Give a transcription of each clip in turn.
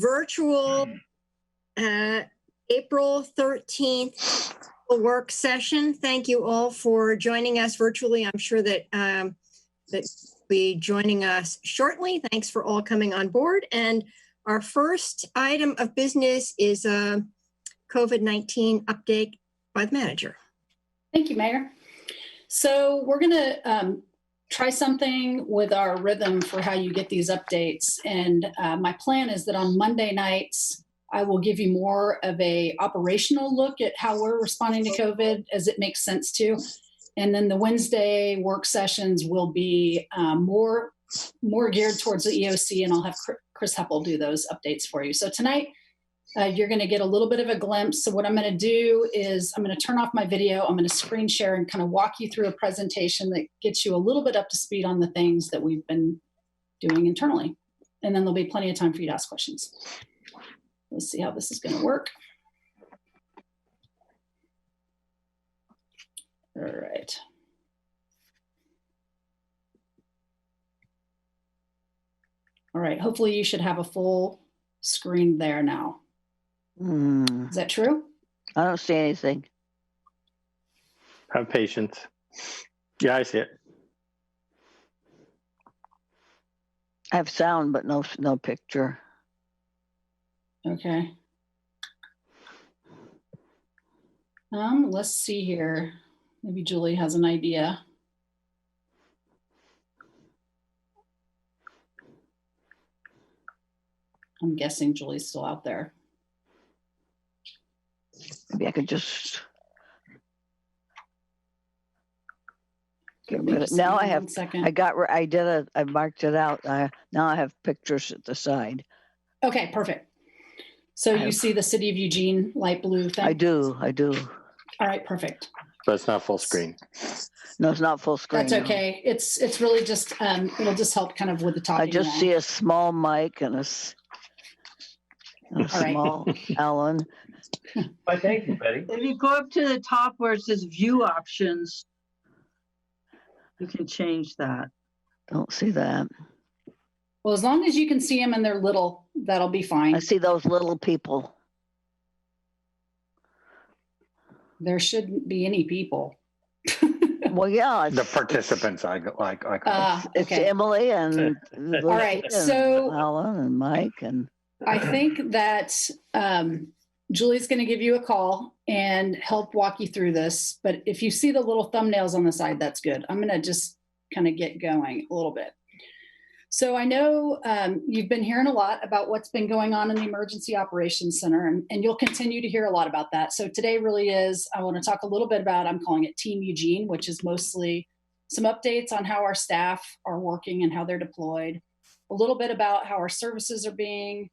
virtual April 13th work session. Thank you all for joining us virtually. I'm sure that that will be joining us shortly. Thanks for all coming on board. And our first item of business is a COVID-19 update by the manager. Thank you, Mayor. So we're going to try something with our rhythm for how you get these updates. And my plan is that on Monday nights, I will give you more of a operational look at how we're responding to COVID as it makes sense to. And then the Wednesday work sessions will be more geared towards the EOC, and I'll have Chris Heppel do those updates for you. So tonight, you're going to get a little bit of a glimpse. So what I'm going to do is I'm going to turn off my video. I'm going to screen share and kind of walk you through a presentation that gets you a little bit up to speed on the things that we've been doing internally. And then there'll be plenty of time for you to ask questions. Let's see how this is going to work. All right. All right, hopefully you should have a full screen there now. Is that true? I don't see anything. Have patience. Yeah, I see it. I have sound, but no picture. Okay. Let's see here. Maybe Julie has an idea. I'm guessing Julie's still out there. Maybe I could just get rid of it. now. I have. Second. I marked it out. Now I have pictures at the side. Okay, perfect. So you see the City of Eugene light blue thing? I do. All right, perfect. But it's not full screen. No, it's not full screen. That's okay. No. It's really just it'll just help kind of with the talking. I just see a small mic and a small Alan. Why, thank you, Betty. If you go up to the top where it says view options, you can change that. Don't see that. Well, as long as you can see them and they're little, that'll be fine. I see those little people. There shouldn't be any people. Well, yeah. The participants, I like. It's okay. Emily and all right. So Alan and Mike and. I think that Julie's going to give you a call and help walk you through this. But if you see the little thumbnails on the side, that's good. I'm going to just kind of get going a little bit. So I know you've been hearing a lot about what's been going on in the Emergency Operations Center, and you'll continue to hear a lot about that. So today really is, I want to talk a little bit about, I'm calling it Team Eugene, which is mostly some updates on how our staff are working and how they're deployed, a little bit about how our services are being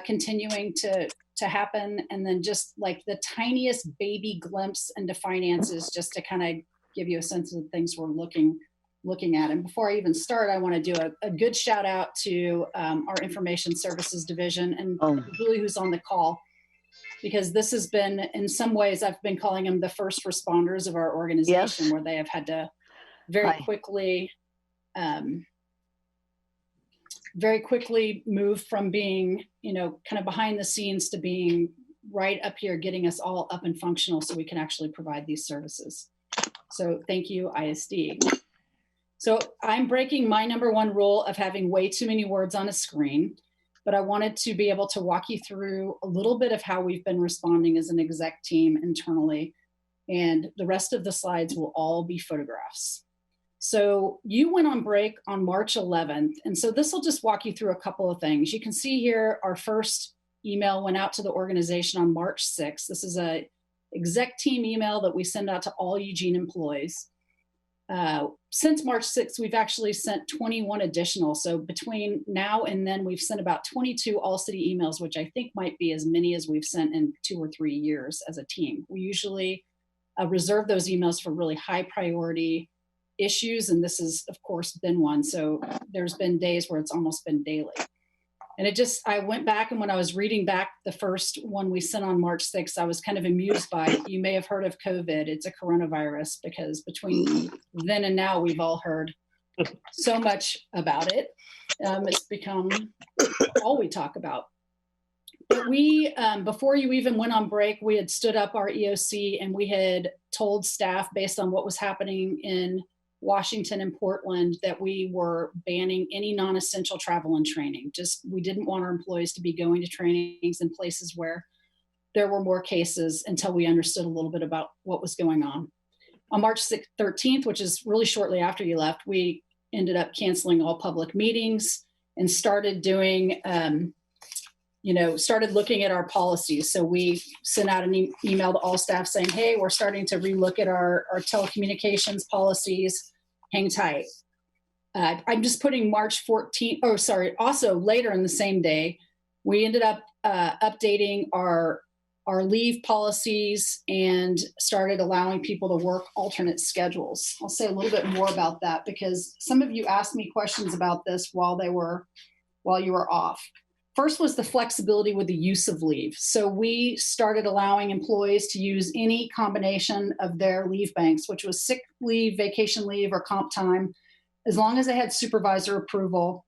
continuing to happen, and then just like the tiniest baby glimpse into finances, just to kind of give you a sense of the things we're looking at. And before I even start, I want to do a good shout out to our Information Services Division and Julie, who's on the call, because this has been, in some ways, I've been calling them the first responders of our organization. Yes. Where they have had to very quickly move from being, kind of behind the scenes to being right up here, getting us all up and functional so we can actually provide these services. So thank you, ISD. So I'm breaking my number one rule of having way too many words on a screen, but I wanted to be able to walk you through a little bit of how we've been responding as an exec team internally. And the rest of the slides will all be photographs. So you went on break on March 11th. And so this will just walk you through a couple of things. You can see here, our first email went out to the organization on March 6th. This is a exec team email that we send out to all Eugene employees. Since March 6th, we've actually sent 21 additional. So between now and then, we've sent about 22 all-city emails, which I think might be as many as we've sent in 2 or 3 years as a team. We usually reserve those emails for really high priority issues, and this has, of course, been one. So there's been days where it's almost been daily. And I went back, and when I was reading back the first one we sent on March 6th, I was kind of amused by it. You may have heard of COVID. It's a coronavirus, because between then and now, we've all heard so much about it. It's become all we talk about. But we, before you even went on break, we had stood up our EOC and we had told staff, based on what was happening in Washington and Portland, that we were banning any non-essential travel and training. We didn't want our employees to be going to trainings in places where there were more cases until we understood a little bit about what was going on. On March 13th, which is really shortly after you left, we ended up canceling all public meetings and started doing, started looking at our policies. So we sent out an email to all staff saying, hey, we're starting to relook at our telecommunications policies. Hang tight. I'm just putting March 14th. Oh, sorry. Also later in the same day, we ended up updating our leave policies and started allowing people to work alternate schedules. I'll say a little bit more about that because some of you asked me questions about this while you were off. First was the flexibility with the use of leave. So we started allowing employees to use any combination of their leave banks, which was sick leave, vacation leave, or comp time, as long as they had supervisor approval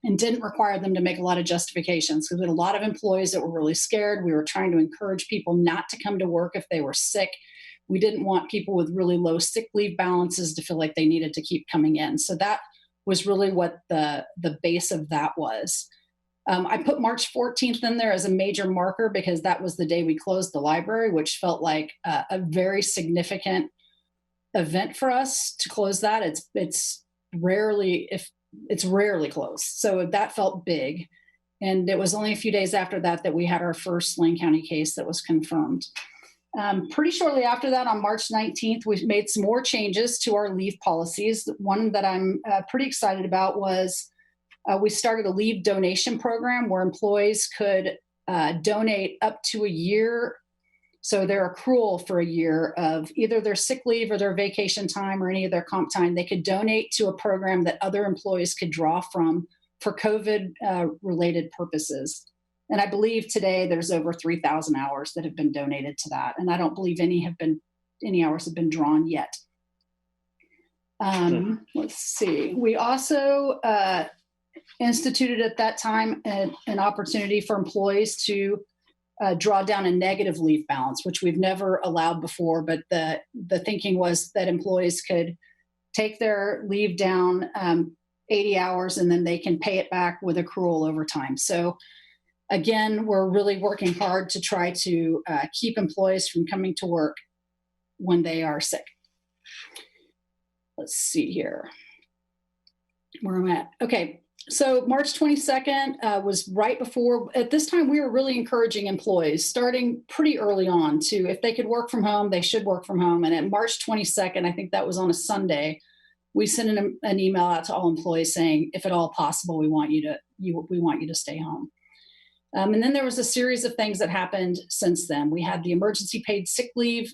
and didn't require them to make a lot of justifications. Because we had a lot of employees that were really scared. We were trying to encourage people not to come to work if they were sick. We didn't want people with really low sick leave balances to feel like they needed to keep coming in. So that was really what the base of that was. I put March 14th in there as a major marker because that was the day we closed the library, which felt like a very significant event for us to close that. It's rarely closed. So that felt big. And it was only a few days after that we had our first Lane County case that was confirmed. Pretty shortly after that, on March 19th, we made some more changes to our leave policies. One that I'm pretty excited about was we started a leave donation program where employees could donate up to a year. So their accrual for a year of either their sick leave or their vacation time or any of their comp time, they could donate to a program that other employees could draw from for COVID related purposes. And I believe today there's over 3,000 hours that have been donated to that. And I don't believe any hours have been drawn yet. Let's see. We also instituted at that time an opportunity for employees to draw down a negative leave balance, which we've never allowed before. But the thinking was that employees could take their leave down 80 hours and then they can pay it back with accrual over time. So again, we're really working hard to try to keep employees from coming to work when they are sick. Let's see here where I'm at. Okay. So March 22nd was right before, at this time, we were really encouraging employees starting pretty early on to, if they could work from home, they should work from home. And at March 22nd, I think that was on a Sunday, we sent an email out to all employees saying, if at all possible, we want you to stay home. And then there was a series of things that happened since then. We had the emergency paid sick leave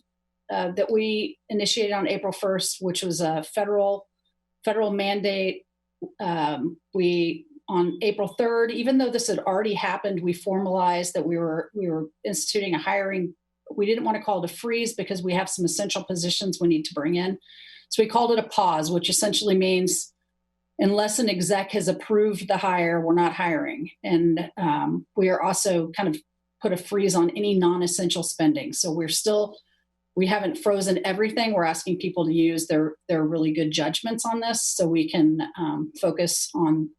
that we initiated on April 1st, which was a federal mandate. We, on April 3rd, even though this had already happened, we formalized that we were instituting a hiring. We didn't want to call it a freeze because we have some essential positions we need to bring in. So we called it a pause, which essentially means unless an exec has approved the hire, we're not hiring. And we are also kind of put a freeze on any non-essential spending. So we haven't frozen everything. We're asking people to use their really good judgments on this so we can focus on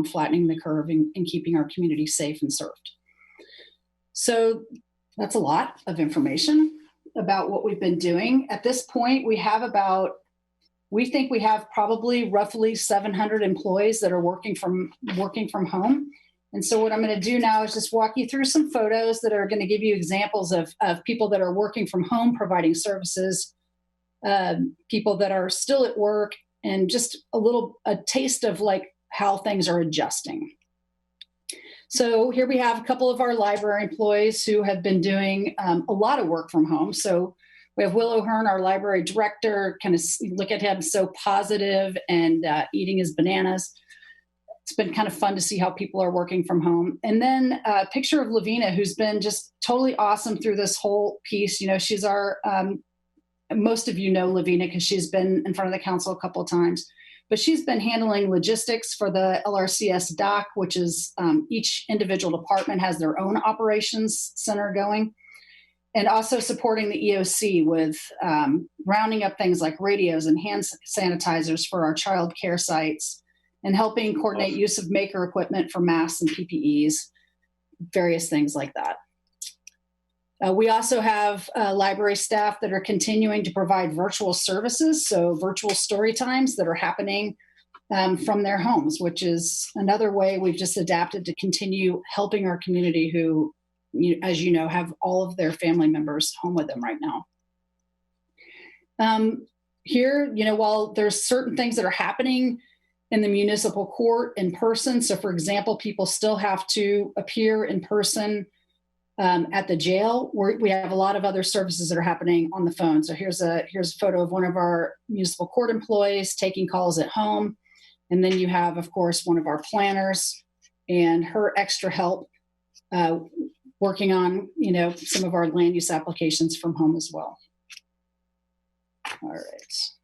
flattening the curve and keeping our community safe and served. So that's a lot of information about what we've been doing. At this point, we think we have probably roughly 700 employees that are working from home. And so what I'm going to do now is just walk you through some photos that are going to give you examples of people that are working from home providing services, people that are still at work, and just a taste of like how things are adjusting. So here we have a couple of our library employees who have been doing a lot of work from home. So we have Will O'Hearn, our library director, kind of look at him, so positive and eating his bananas. It's been kind of fun to see how people are working from home. And then a picture of Lavina, who's been just totally awesome through this whole piece. You know, she's our, most of you know Lavina because she's been in front of the council a couple of times. but she's been handling logistics for the LRCS dock, which is each individual department has their own operations center going, and also supporting the EOC with rounding up things like radios and hand sanitizers for our child care sites, and helping coordinate use of maker equipment for masks and PPEs, various things like that. We also have library staff that are continuing to provide virtual services, so virtual story times that are happening from their homes, which is another way we've just adapted to continue helping our community who, as you know, have all of their family members home with them right now. Here, while there's certain things that are happening in the municipal court in person, so for example, people still have to appear in person at the jail. We have a lot of other services that are happening on the phone. So here's a photo of one of our municipal court employees taking calls at home. And then you have, of course, one of our planners and her extra help working on, some of our land use applications from home as well. All right,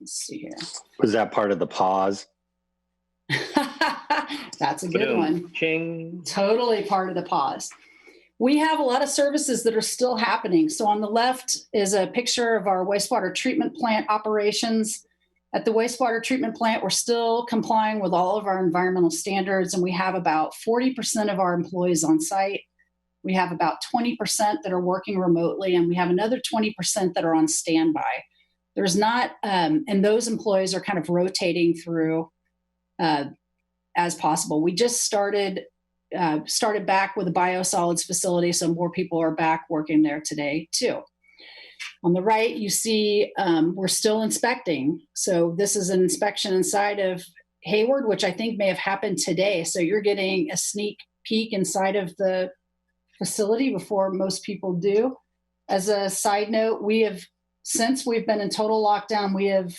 let's see here. Was that part of the pause? That's a good one. Ching. Totally part of the pause. We have a lot of services that are still happening. So on the left is a picture of our wastewater treatment plant operations. At the wastewater treatment plant, we're still complying with all of our environmental standards, and we have about 40% of our employees on site. We have about 20% that are working remotely, and we have another 20% that are on standby. There's not, and those employees are kind of rotating through as possible. We just started back with a biosolids facility, so more people are back working there today too. On the right, you see we're still inspecting. So this is an inspection inside of Hayward, which I think may have happened today. So you're getting a sneak peek inside of the facility before most people do. As a side note, since we've been in total lockdown, we have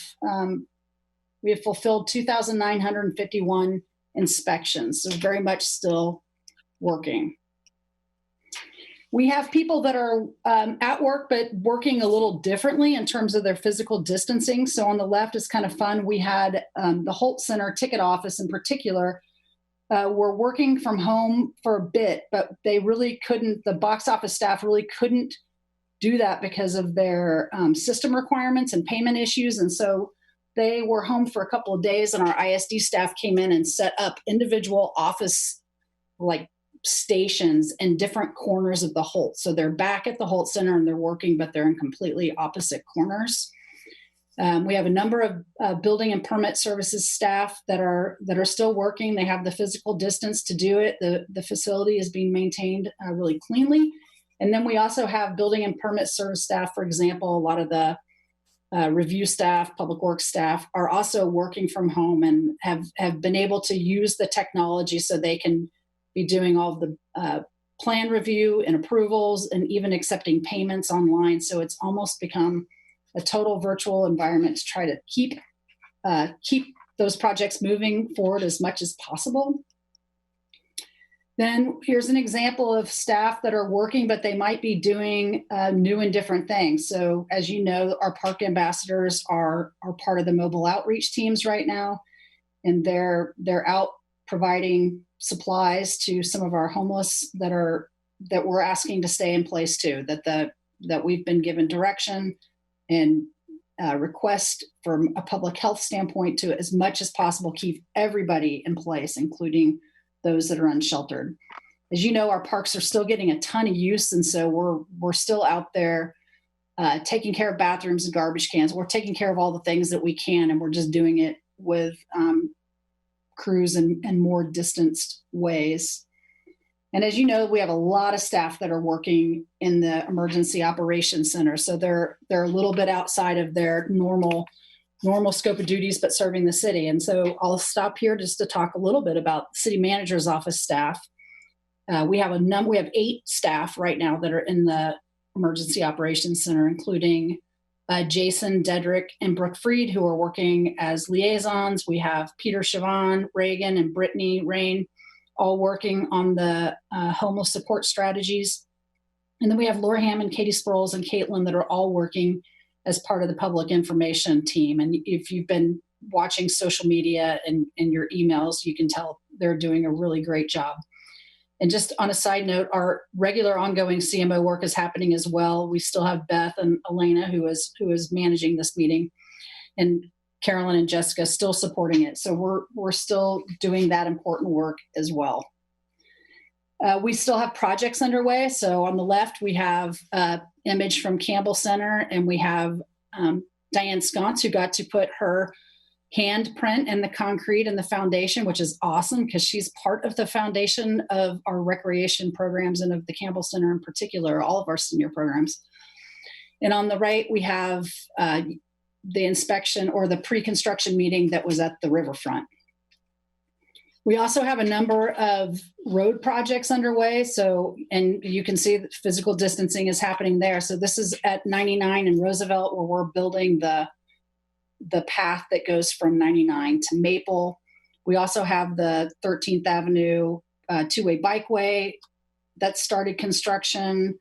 fulfilled 2,951 inspections, so very much still working. We have people that are at work, but working a little differently in terms of their physical distancing. So on the left is kind of fun. We had the Holt Center ticket office in particular were working from home for a bit, but they really couldn't, the box office staff really couldn't do that because of their system requirements and payment issues. And so they were home for a couple of days, and our ISD staff came in and set up individual office like stations in different corners of the Holt. So they're back at the Holt Center and they're working, but they're in completely opposite corners. We have a number of building and permit services staff that are still working. They have the physical distance to do it. The facility is being maintained really cleanly. And then we also have building and permit service staff, for example. A lot of the review staff, public works staff are also working from home and have been able to use the technology so they can be doing all of the plan review and approvals and even accepting payments online. So it's almost become a total virtual environment to try to keep those projects moving forward as much as possible. Then here's an example of staff that are working, but they might be doing new and different things. So as you know, our park ambassadors are part of the mobile outreach teams right now, and they're out providing supplies to some of our homeless that we're asking to stay in place too, that we've been given direction and request from a public health standpoint to, as much as possible, keep everybody in place, including those that are unsheltered. As you know, our parks are still getting a ton of use, and so we're still out there taking care of bathrooms and garbage cans. We're taking care of all the things that we can, and we're just doing it with crews and more distanced ways. And as you know, we have a lot of staff that are working in the Emergency Operations Center. So they're a little bit outside of their normal scope of duties, but serving the city. And so I'll stop here just to talk a little bit about city manager's office staff. We have 8 staff right now that are in the Emergency Operations Center, including Jason, Dedrick, and Brooke Freed, who are working as liaisons. We have Peter Siobhan, Reagan, and Brittany Rain, all working on the homeless support strategies. And then we have Laura Hammond, Katie Sproles, and Caitlin that are all working as part of the public information team. And if you've been watching social media and your emails, you can tell they're doing a really great job. And just on a side note, our regular ongoing CMO work is happening as well. We still have Beth and Elena, who is managing this meeting, and Carolyn and Jessica still supporting it. So we're still doing that important work as well. We still have projects underway. So on the left, we have an image from Campbell Center, and we have Diane Sconce, who got to put her handprint in the concrete and the foundation, which is awesome because she's part of the foundation of our recreation programs and of the Campbell Center in particular, all of our senior programs. And on the right, we have the inspection or the pre-construction meeting that was at the riverfront. We also have a number of road projects underway. So, and you can see that physical distancing is happening there. So this is at 99 and Roosevelt, where we're building the path that goes from 99 to Maple. We also have the 13th Avenue two-way bikeway that started construction,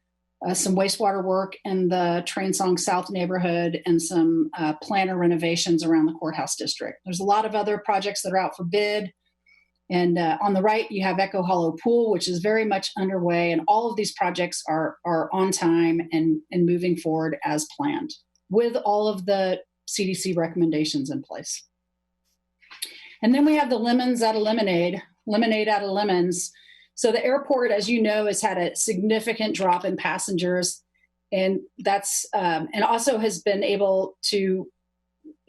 some wastewater work in the Transong South neighborhood, and some planner renovations around the courthouse district. There's a lot of other projects that are out for bid. And on the right, you have Echo Hollow Pool, which is very much underway. And all of these projects are on time and moving forward as planned, with all of the CDC recommendations in place. And then we have the lemons out of lemonade out of lemons. So the airport, as you know, has had a significant drop in passengers, and that's and also has been able to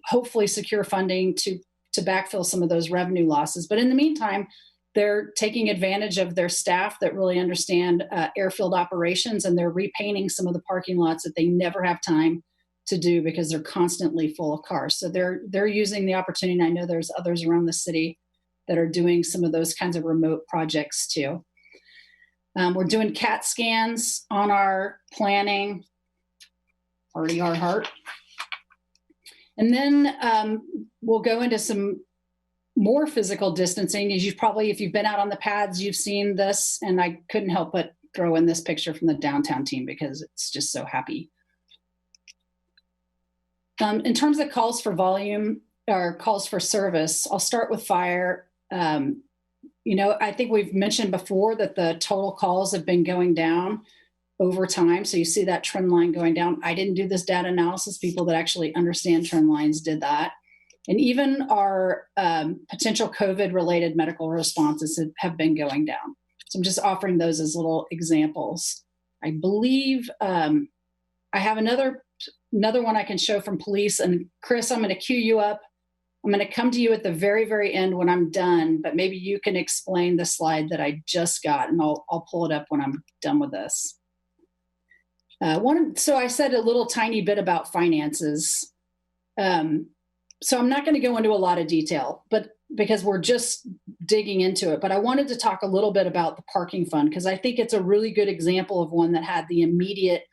hopefully secure funding to backfill some of those revenue losses. But in the meantime, they're taking advantage of their staff that really understand airfield operations, and they're repainting some of the parking lots that they never have time to do because they're constantly full of cars. So they're using the opportunity. And I know there's others around the city that are doing some of those kinds of remote projects too. We're doing CAT scans on our planning, already our heart. And then we'll go into some more physical distancing. As if you've been out on the pads, you've seen this, and I couldn't help but throw in this picture from the downtown team because it's just so happy. In terms of calls for volume or calls for service, I'll start with fire. I think we've mentioned before that the total calls have been going down over time. So you see that trend line going down. I didn't do this data analysis. People that actually understand trend lines did that. And even our potential COVID-related medical responses have been going down. So I'm just offering those as little examples. I believe I have another one I can show from police. And Chris, I'm going to cue you up. I'm going to come to you at the very, very end when I'm done, but maybe you can explain the slide that I just got, and I'll pull it up when I'm done with this. So I said a little tiny bit about finances. So I'm not going to go into a lot of detail, but because we're just digging into it, but I wanted to talk a little bit about the parking fund, because I think it's a really good example of one that had the immediate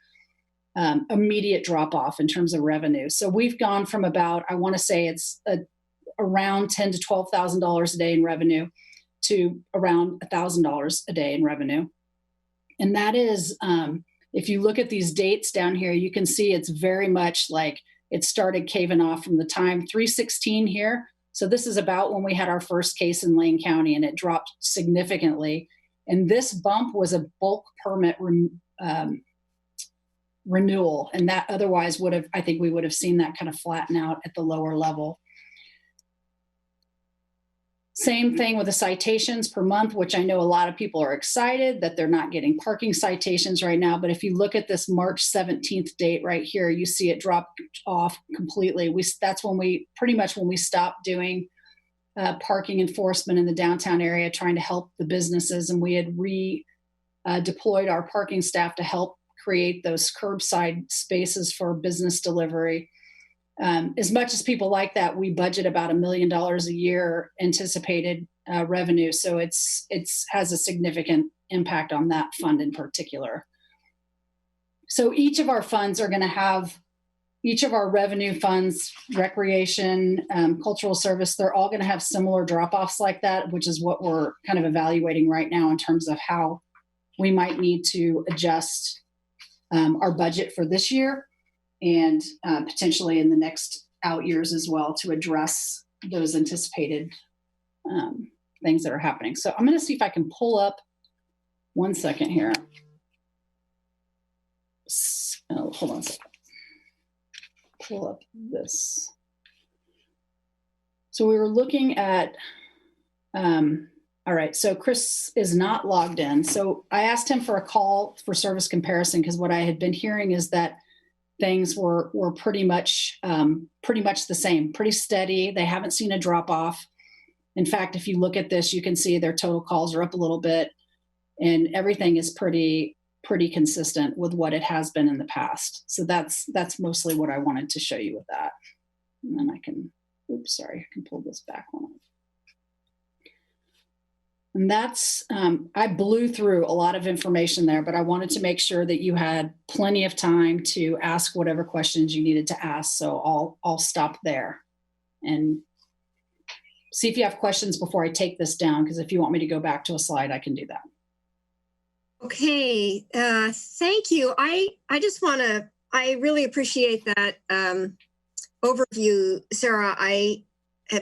drop off in terms of revenue. So we've gone from about, I want to say it's around $10,000 to $12,000 a day in revenue to around $1,000 a day in revenue. And that is, if you look at these dates down here, you can see it's very much like it started caving off from the time 3/16 here. So this is about when we had our first case in Lane County, and it dropped significantly. And this bump was a bulk permit renewal, and that otherwise I think we would have seen that kind of flatten out at the lower level. Same thing with the citations per month, which I know a lot of people are excited that they're not getting parking citations right now. But if you look at this March 17th date right here, you see it drop off completely. That's when we stopped doing parking enforcement in the downtown area, trying to help the businesses. And we had deployed our parking staff to help create those curbside spaces for business delivery. As much as people like that, we budget about $1 million a year anticipated revenue. So it's has a significant impact on that fund in particular. So each of our funds are going to have, each of our revenue funds, recreation, cultural service, they're all going to have similar drop-offs like that, which is what we're kind of evaluating right now in terms of how we might need to adjust our budget for this year, and potentially in the next out years as well, to address those anticipated things that are happening. So I'm going to see if I can pull up 1 second here. Oh, hold on a second. Pull up this. So we were looking at, all right, so Chris is not logged in. So I asked him for a call for service comparison because what I had been hearing is that things were pretty much the same, pretty steady. They haven't seen a drop off. In fact, if you look at this, you can see their total calls are up a little bit, and everything is pretty consistent with what it has been in the past. So that's mostly what I wanted to show you with that. And then I can, oops, sorry, I can pull this back one. And that's, I blew through a lot of information there, but I wanted to make sure that you had plenty of time to ask whatever questions you needed to ask. So I'll stop there and see if you have questions before I take this down, because if you want me to go back to a slide, I can do that. Okay, thank you. I just want to, I really appreciate that overview, Sarah.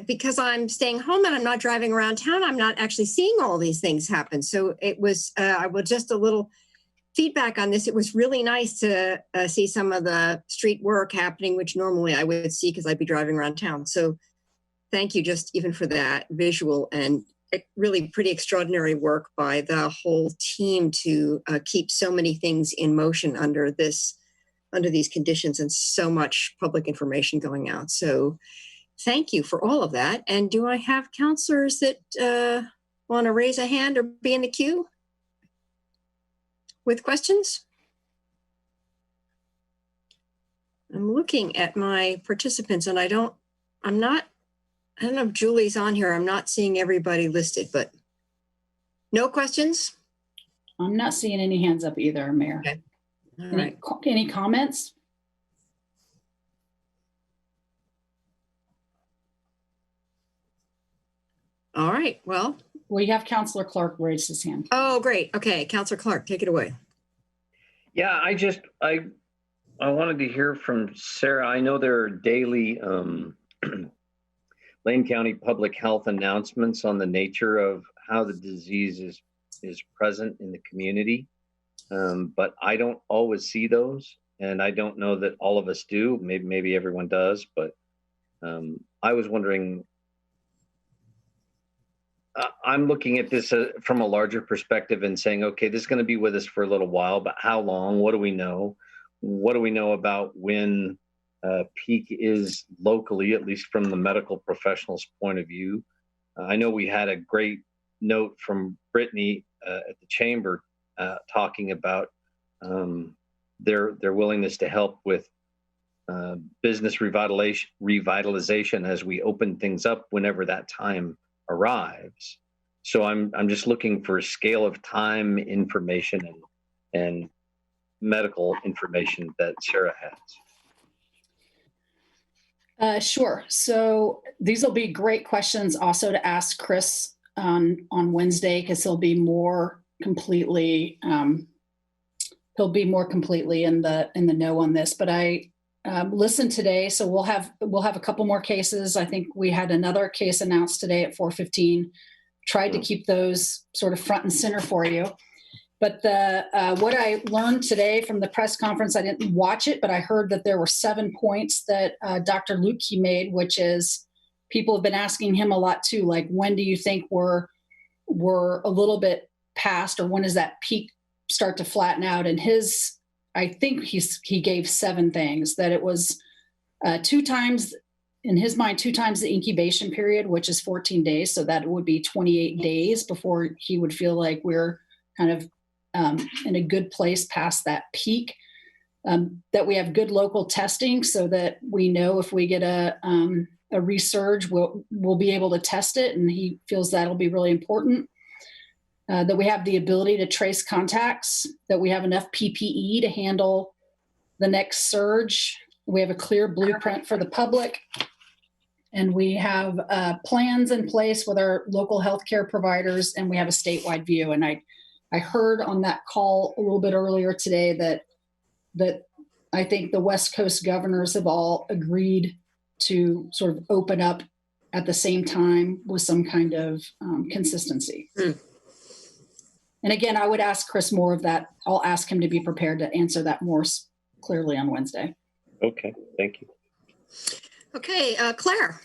Because I'm staying home and I'm not driving around town, I'm not actually seeing all these things happen. So it was, I will just a little feedback on this. It was really nice to see some of the street work happening, which normally I would see because I'd be driving around town. So thank you just even for that visual and really pretty extraordinary work by the whole team to keep so many things in motion under these conditions and so much public information going out. So thank you for all of that. And do I have counselors that want to raise a hand or be in the queue with questions? I'm looking at my participants and I don't know if Julie's on here. I'm not seeing everybody listed, but no questions? I'm not seeing any hands up either, Mayor. Okay. All right. Any comments? All right. Well. We have Counselor Clark raise his hand. Oh, great. Okay. Counselor Clark, take it away. Yeah, I wanted to hear from Sarah. I know there are daily Lane County Public Health announcements on the nature of how the disease is present in the community, but I don't always see those, and I don't know that all of us do. Maybe everyone does, but I was wondering. I'm looking at this from a larger perspective and saying, okay, this is going to be with us for a little while, but how long? What do we know? What do we know about when peak is locally, at least from the medical professional's point of view? I know we had a great note from Brittany at the chamber talking about their willingness to help with business revitalization as we open things up whenever that time arrives. So I'm just looking for scale of time information and medical information that Sarah has. Sure. So these will be great questions also to ask Chris on Wednesday, because he'll be more completely in the know on this. But I listened today, so we'll have a couple more cases. I think we had another case announced today at 4:15. Tried to keep those sort of front and center for you. But what I learned today from the press conference, I didn't watch it, but I heard that there were 7 points that Dr. Lukey made, which is people have been asking him a lot too, like, when do you think we're a little bit past, or when does that peak start to flatten out? And I think he gave 7 things, that it was 2 times, in his mind, 2 times the incubation period, which is 14 days. So that would be 28 days before he would feel like we're kind of in a good place past that peak. That we have good local testing so that we know if we get a resurge, we'll be able to test it. And he feels that'll be really important. That we have the ability to trace contacts, that we have enough PPE to handle the next surge. We have a clear blueprint for the public. And we have plans in place with our local healthcare providers, and we have a statewide view. And I heard on that call a little bit earlier today that I think the West Coast governors have all agreed to sort of open up at the same time with some kind of consistency. And again, I would ask Chris more of that. I'll ask him to be prepared to answer that more clearly on Wednesday. Okay, thank you. Okay, Claire.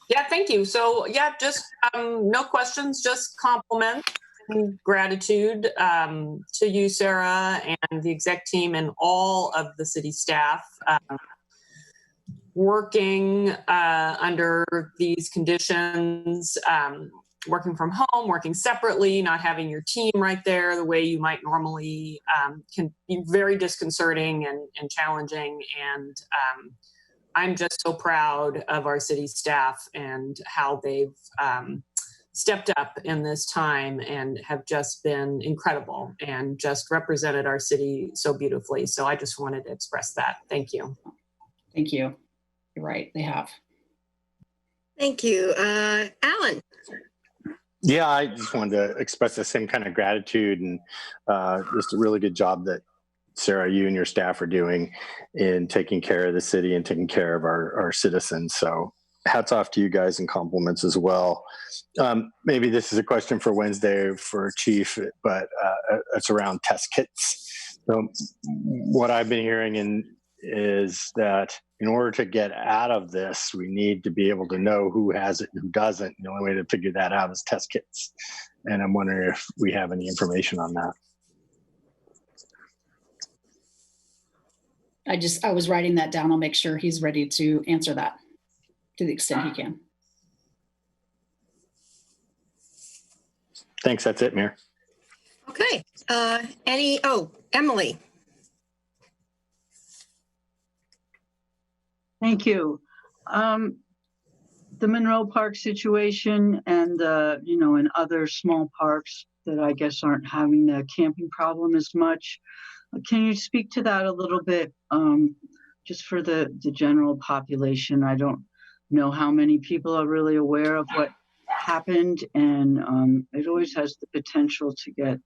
Yeah, thank you. So yeah, just no questions, just compliments and gratitude to you, Sarah, and the exec team and all of the city staff working under these conditions, working from home, working separately, not having your team right there the way you might normally can be very disconcerting and challenging. And I'm just so proud of our city staff and how they've stepped up in this time and have just been incredible and just represented our city so beautifully. So I just wanted to express that. Thank you. Thank you. You're right, they have. Thank you. Alan. Yeah, I just wanted to express the same kind of gratitude and just a really good job that Sarah, you and your staff are doing in taking care of the city and taking care of our citizens. So hats off to you guys and compliments as well. Maybe this is a question for Wednesday for Chief, but it's around test kits. So what I've been hearing is that in order to get out of this, we need to be able to know who has it and who doesn't. The only way to figure that out is test kits. And I'm wondering if we have any information on that. I was writing that down. I'll make sure he's ready to answer that to the extent he can. Thanks. That's it, Mayor. Okay. Emily. Thank you. The Monroe Park situation and and other small parks that I guess aren't having the camping problem as much. Can you speak to that a little bit, just for the general population? I don't know how many people are really aware of what happened, and it always has the potential to get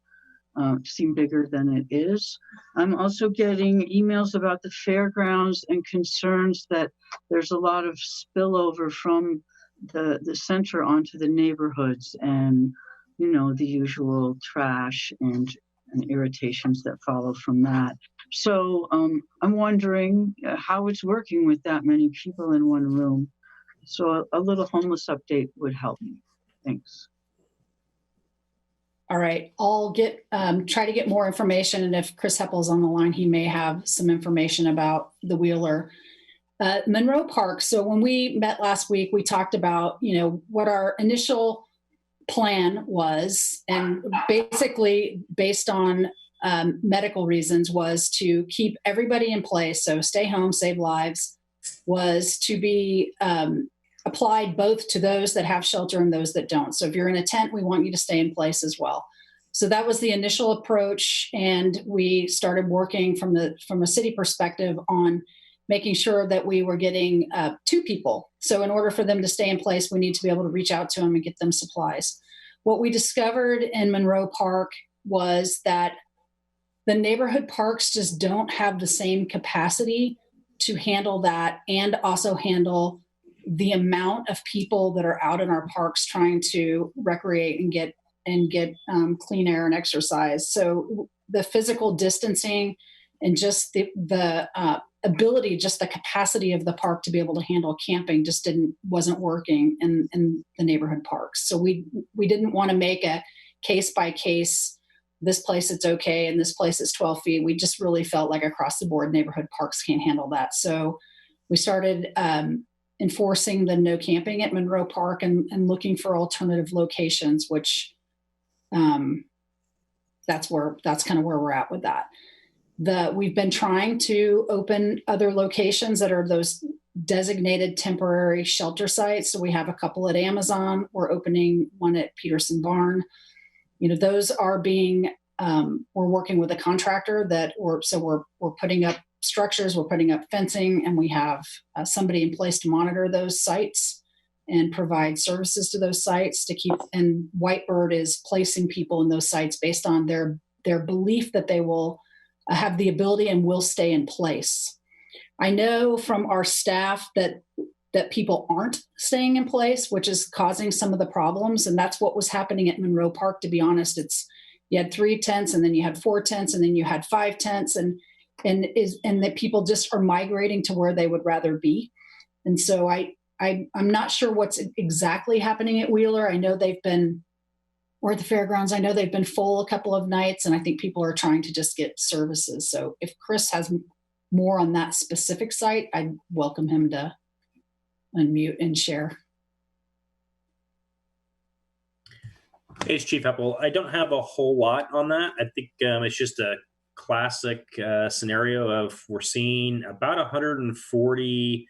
seem bigger than it is. I'm also getting emails about the fairgrounds and concerns that there's a lot of spillover from the center onto the neighborhoods, and the usual trash and irritations that follow from that. So I'm wondering how it's working with that many people in one room. So a little homeless update would help me. Thanks. All right, I'll try to get more information, and if Chris Heppel's on the line, he may have some information about the Wheeler. Monroe Park, so when we met last week, we talked about, what our initial plan was, and basically based on medical reasons was to keep everybody in place. So stay home, save lives, was to be applied both to those that have shelter and those that don't. So if you're in a tent, we want you to stay in place as well. So that was the initial approach, and we started working from a city perspective on making sure that we were getting to people. So in order for them to stay in place, we need to be able to reach out to them and get them supplies. What we discovered in Monroe Park was that the neighborhood parks just don't have the same capacity to handle that, and also handle the amount of people that are out in our parks trying to recreate and get clean air and exercise. So the physical distancing and just the ability, just the capacity of the park to be able to handle camping just wasn't working in the neighborhood parks. So we didn't want to make a case by case, this place it's okay and this place is 12 feet. We just really felt like across the board neighborhood parks can't handle that. So we started enforcing the no camping at Monroe Park and looking for alternative locations, which that's kind of where we're at with that. We've been trying to open other locations that are those designated temporary shelter sites. So we have a couple at Amazon. We're opening one at Peterson Barn. Those are being, we're working with a contractor we're putting up structures, we're putting up fencing, and we have somebody in place to monitor those sites and provide services to those sites and Whitebird is placing people in those sites based on their belief that they will have the ability and will stay in place. I know from our staff that that people aren't staying in place, which is causing some of the problems. And that's what was happening at Monroe Park, to be honest. You had 3 tents, and then you had 4 tents, and then you had 5 tents, and that people just are migrating to where they would rather be. And so I'm not sure what's exactly happening at Wheeler. I know they've been, or at the fairgrounds, I know they've been full a couple of nights, and I think people are trying to just get services. So if Chris has more on that specific site, I'd welcome him to unmute and share. Hey, it's Chief Heppel. I don't have a whole lot on that. I think it's just a classic scenario of we're seeing about 140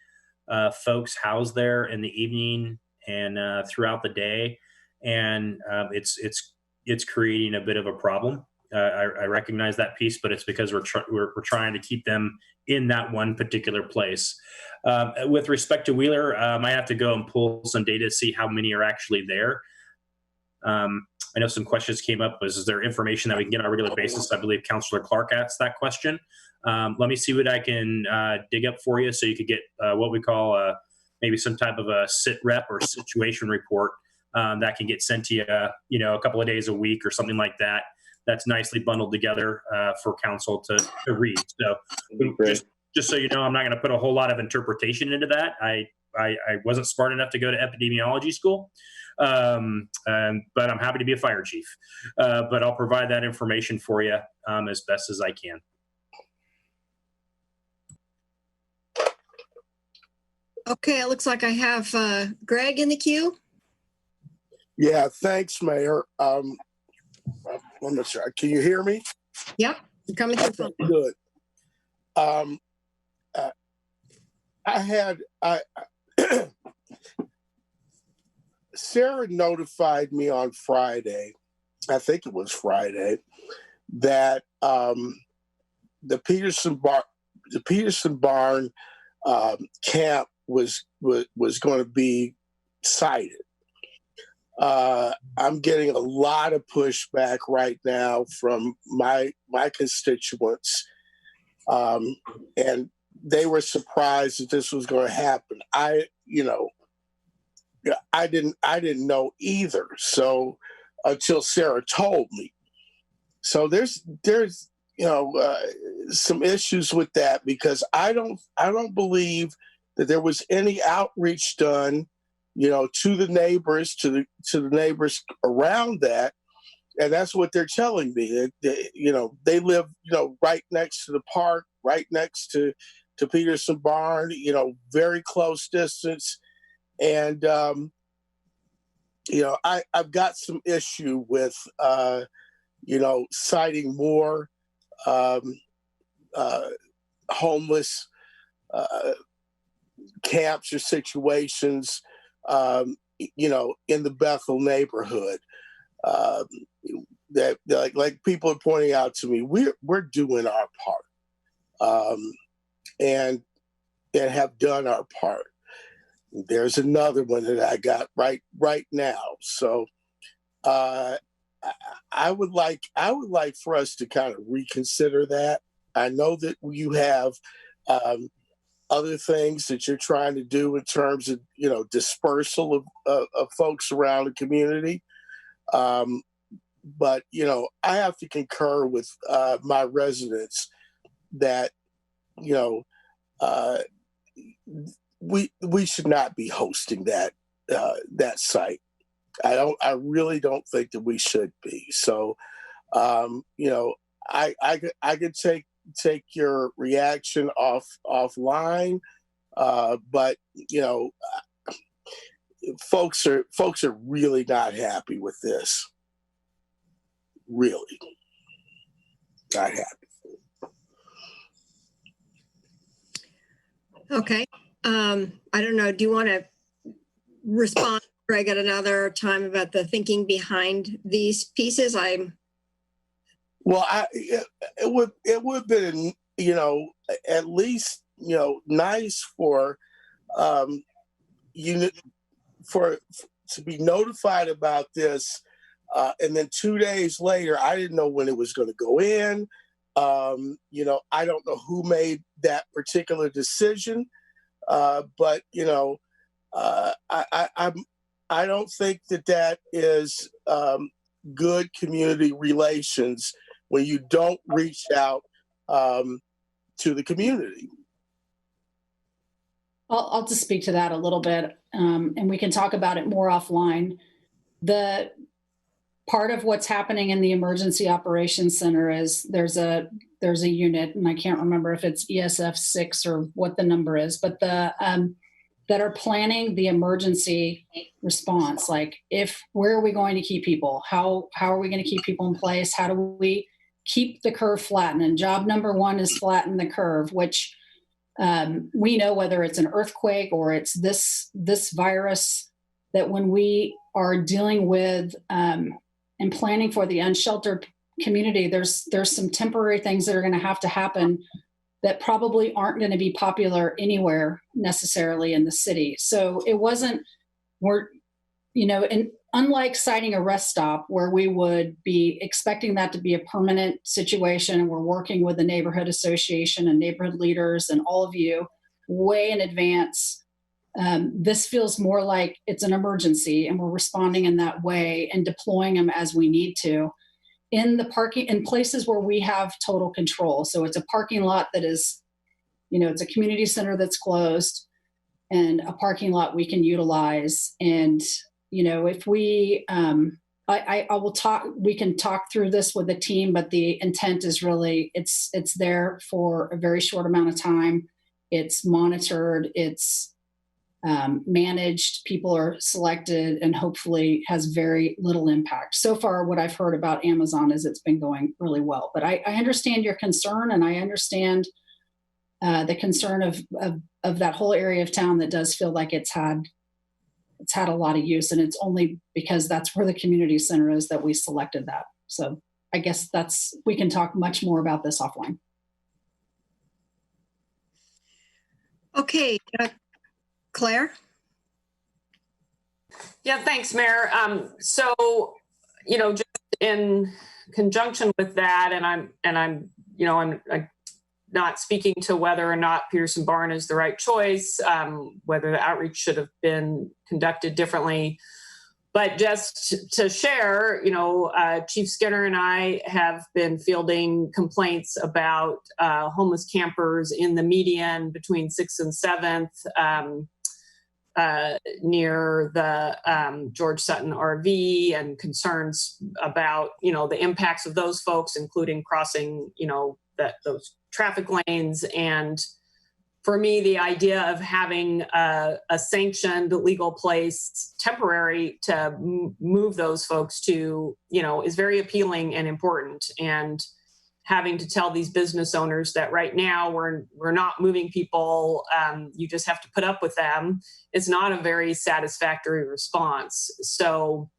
folks housed there in the evening and throughout the day, and it's creating a bit of a problem. I recognize that piece, but it's because we're trying to keep them in that one particular place. With respect to Wheeler, I might have to go and pull some data to see how many are actually there. I know some questions came up. Is there information that we can get on a regular basis? I believe Councilor Clark asked that question. Let me see what I can dig up for you so you could get what we call maybe some type of a sit rep or situation report that can get sent to you, a couple of days a week or something like that. That's nicely bundled together for council to read. So just so you know, I'm not going to put a whole lot of interpretation into that. I wasn't smart enough to go to epidemiology school, but I'm happy to be a fire chief. But I'll provide that information for you as best as I can. Okay, it looks like I have Greg in the queue. Yeah, thanks, Mayor. I'm not sure. Can you hear me? Yep, you're coming through. Okay, good. Sarah notified me on Friday, I think it was Friday, that the Peterson barn camp was going to be cited. I'm getting a lot of pushback right now from my constituents, and they were surprised that this was going to happen. I didn't know either. So until Sarah told me, so there's some issues with that, because I don't believe that there was any outreach done, to the neighbors, to the neighbors around that. And that's what they're telling me. They live, right next to the park, right next to Peterson barn, very close distance. And, I've got some issue with, citing more homeless camps or situations, in the Bethel neighborhood. That like people are pointing out to me, we're doing our part, and have done our part. There's another one that I got right now. So I would like for us to kind of reconsider that. I know that you have other things that you're trying to do in terms of dispersal of folks around the community. But I have to concur with my residents that we should not be hosting that site. I really don't think that we should be. So I could take your reaction offline, but folks are really not happy with this. Really not happy. Okay. I don't know. Do you want to respond, Greg, at another time about the thinking behind these pieces? Well, it would have been, at least, nice for to be notified about this, and then 2 days later, I didn't know when it was going to go in. I don't know who made that particular decision, but I don't think that is good community relations when you don't reach out to the community. I'll just speak to that a little bit, and we can talk about it more offline. The part of what's happening in the Emergency Operations Center is there's a unit, and I can't remember if it's ESF 6 or what the number is, but that are planning the emergency response. Like, where are we going to keep people? How are we going to keep people in place? How do we keep the curve flattened? And job number one is flatten the curve, which we know whether it's an earthquake or it's this virus, that when we are dealing with and planning for the unsheltered community, there's some temporary things that are going to have to happen that probably aren't going to be popular anywhere necessarily in the city. So it wasn't, and unlike citing a rest stop where we would be expecting that to be a permanent situation, and we're working with the neighborhood association and neighborhood leaders and all of you way in advance, this feels more like it's an emergency, and we're responding in that way and deploying them as we need to in the parking, in places where we have total control. So it's a parking lot that is, it's a community center that's closed, and a parking lot we can utilize. And if we, I will talk, we can talk through this with the team, but the intent is really, it's there for a very short amount of time. It's monitored, it's managed, people are selected, and hopefully has very little impact. So far, what I've heard about Amazon is it's been going really well. But I understand your concern, and I understand the concern of that whole area of town that does feel like it's had a lot of use, and it's only because that's where the community center is that we selected that. So I guess we can talk much more about this offline. Okay, Claire? Yeah, thanks, Mayor. So, just in conjunction with that, and I'm not speaking to whether or not Peterson Barn is the right choice, whether the outreach should have been conducted differently. But just to share, Chief Skinner and I have been fielding complaints about homeless campers in the median between 6th and 7th near the George Sutton RV, and concerns about, the impacts of those folks, including crossing, those traffic lanes. And for me, the idea of having a sanctioned legal place temporary to move those folks to, is very appealing and important. And having to tell these business owners that right now we're not moving people, you just have to put up with them, is not a very satisfactory response. So,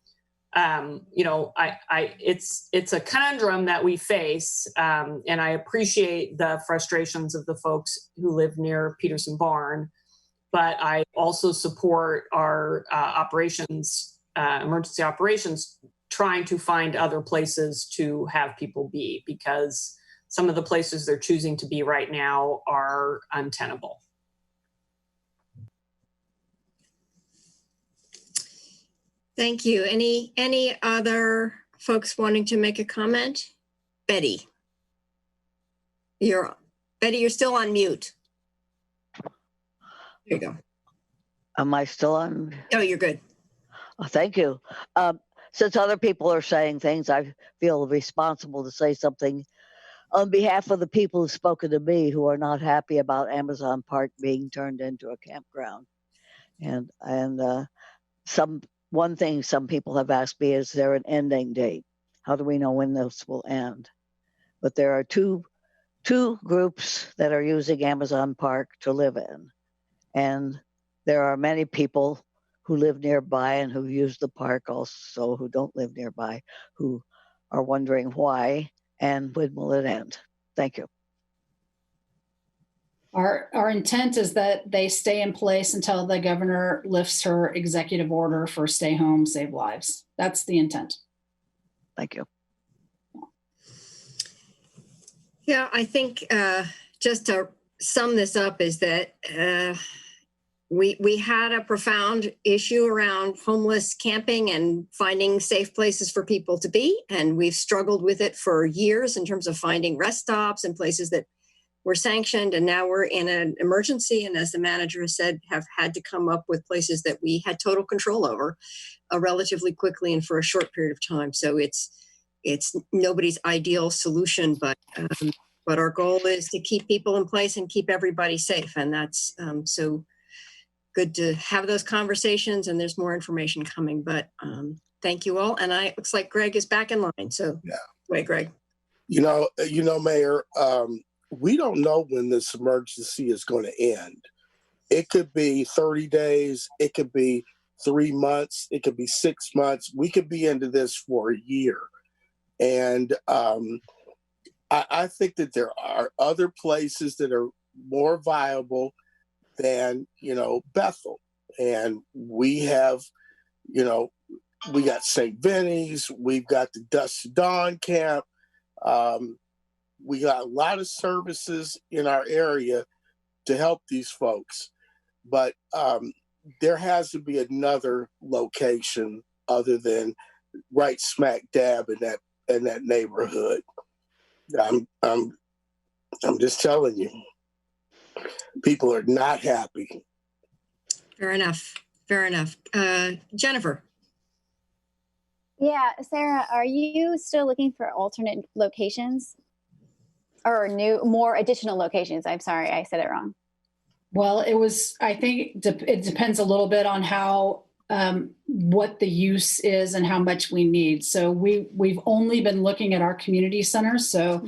it's a conundrum that we face, and I appreciate the frustrations of the folks who live near Peterson Barn, but I also support our emergency operations, trying to find other places to have people be, because some of the places they're choosing to be right now are untenable. Thank you. Any other folks wanting to make a comment? Betty. You're still on mute. There you go. Am I still on? Oh, you're good. Oh, thank you. Since other people are saying things, I feel responsible to say something on behalf of the people who've spoken to me who are not happy about Amazon Park being turned into a campground. And one thing some people have asked me, is there an ending date? How do we know when this will end? But there are two groups that are using Amazon Park to live in. And there are many people who live nearby and who use the park also, who don't live nearby, who are wondering why and when will it end. Thank you. Our intent is that they stay in place until the governor lifts her executive order for stay home, save lives. That's the intent. Thank you. Yeah, I think just to sum this up is that we had a profound issue around homeless camping and finding safe places for people to be. And we've struggled with it for years in terms of finding rest stops and places that were sanctioned. And now we're in an emergency. And as the manager has said, have had to come up with places that we had total control over relatively quickly and for a short period of time. So it's nobody's ideal solution, but our goal is to keep people in place and keep everybody safe. And that's so good to have those conversations, and there's more information coming, but thank you all. And it looks like Greg is back in line. So Yeah. Wait, Greg. You know, Mayor, we don't know when this emergency is going to end. It could be 30 days. It could be 3 months. It could be 6 months. We could be into this for a year. And I think that there are other places that are more viable than, Bethel. And we have, we got St. Vinny's, we've got the Dusk to Dawn camp. We got a lot of services in our area to help these folks. But there has to be another location other than right smack dab in that neighborhood. I'm just telling you. People are not happy. Fair enough. Jennifer. Yeah, Sarah, are you still looking for alternate locations or more additional locations? I'm sorry, I said it wrong. Well, I think it depends a little bit on how, what the use is and how much we need. So we've only been looking at our community centers. So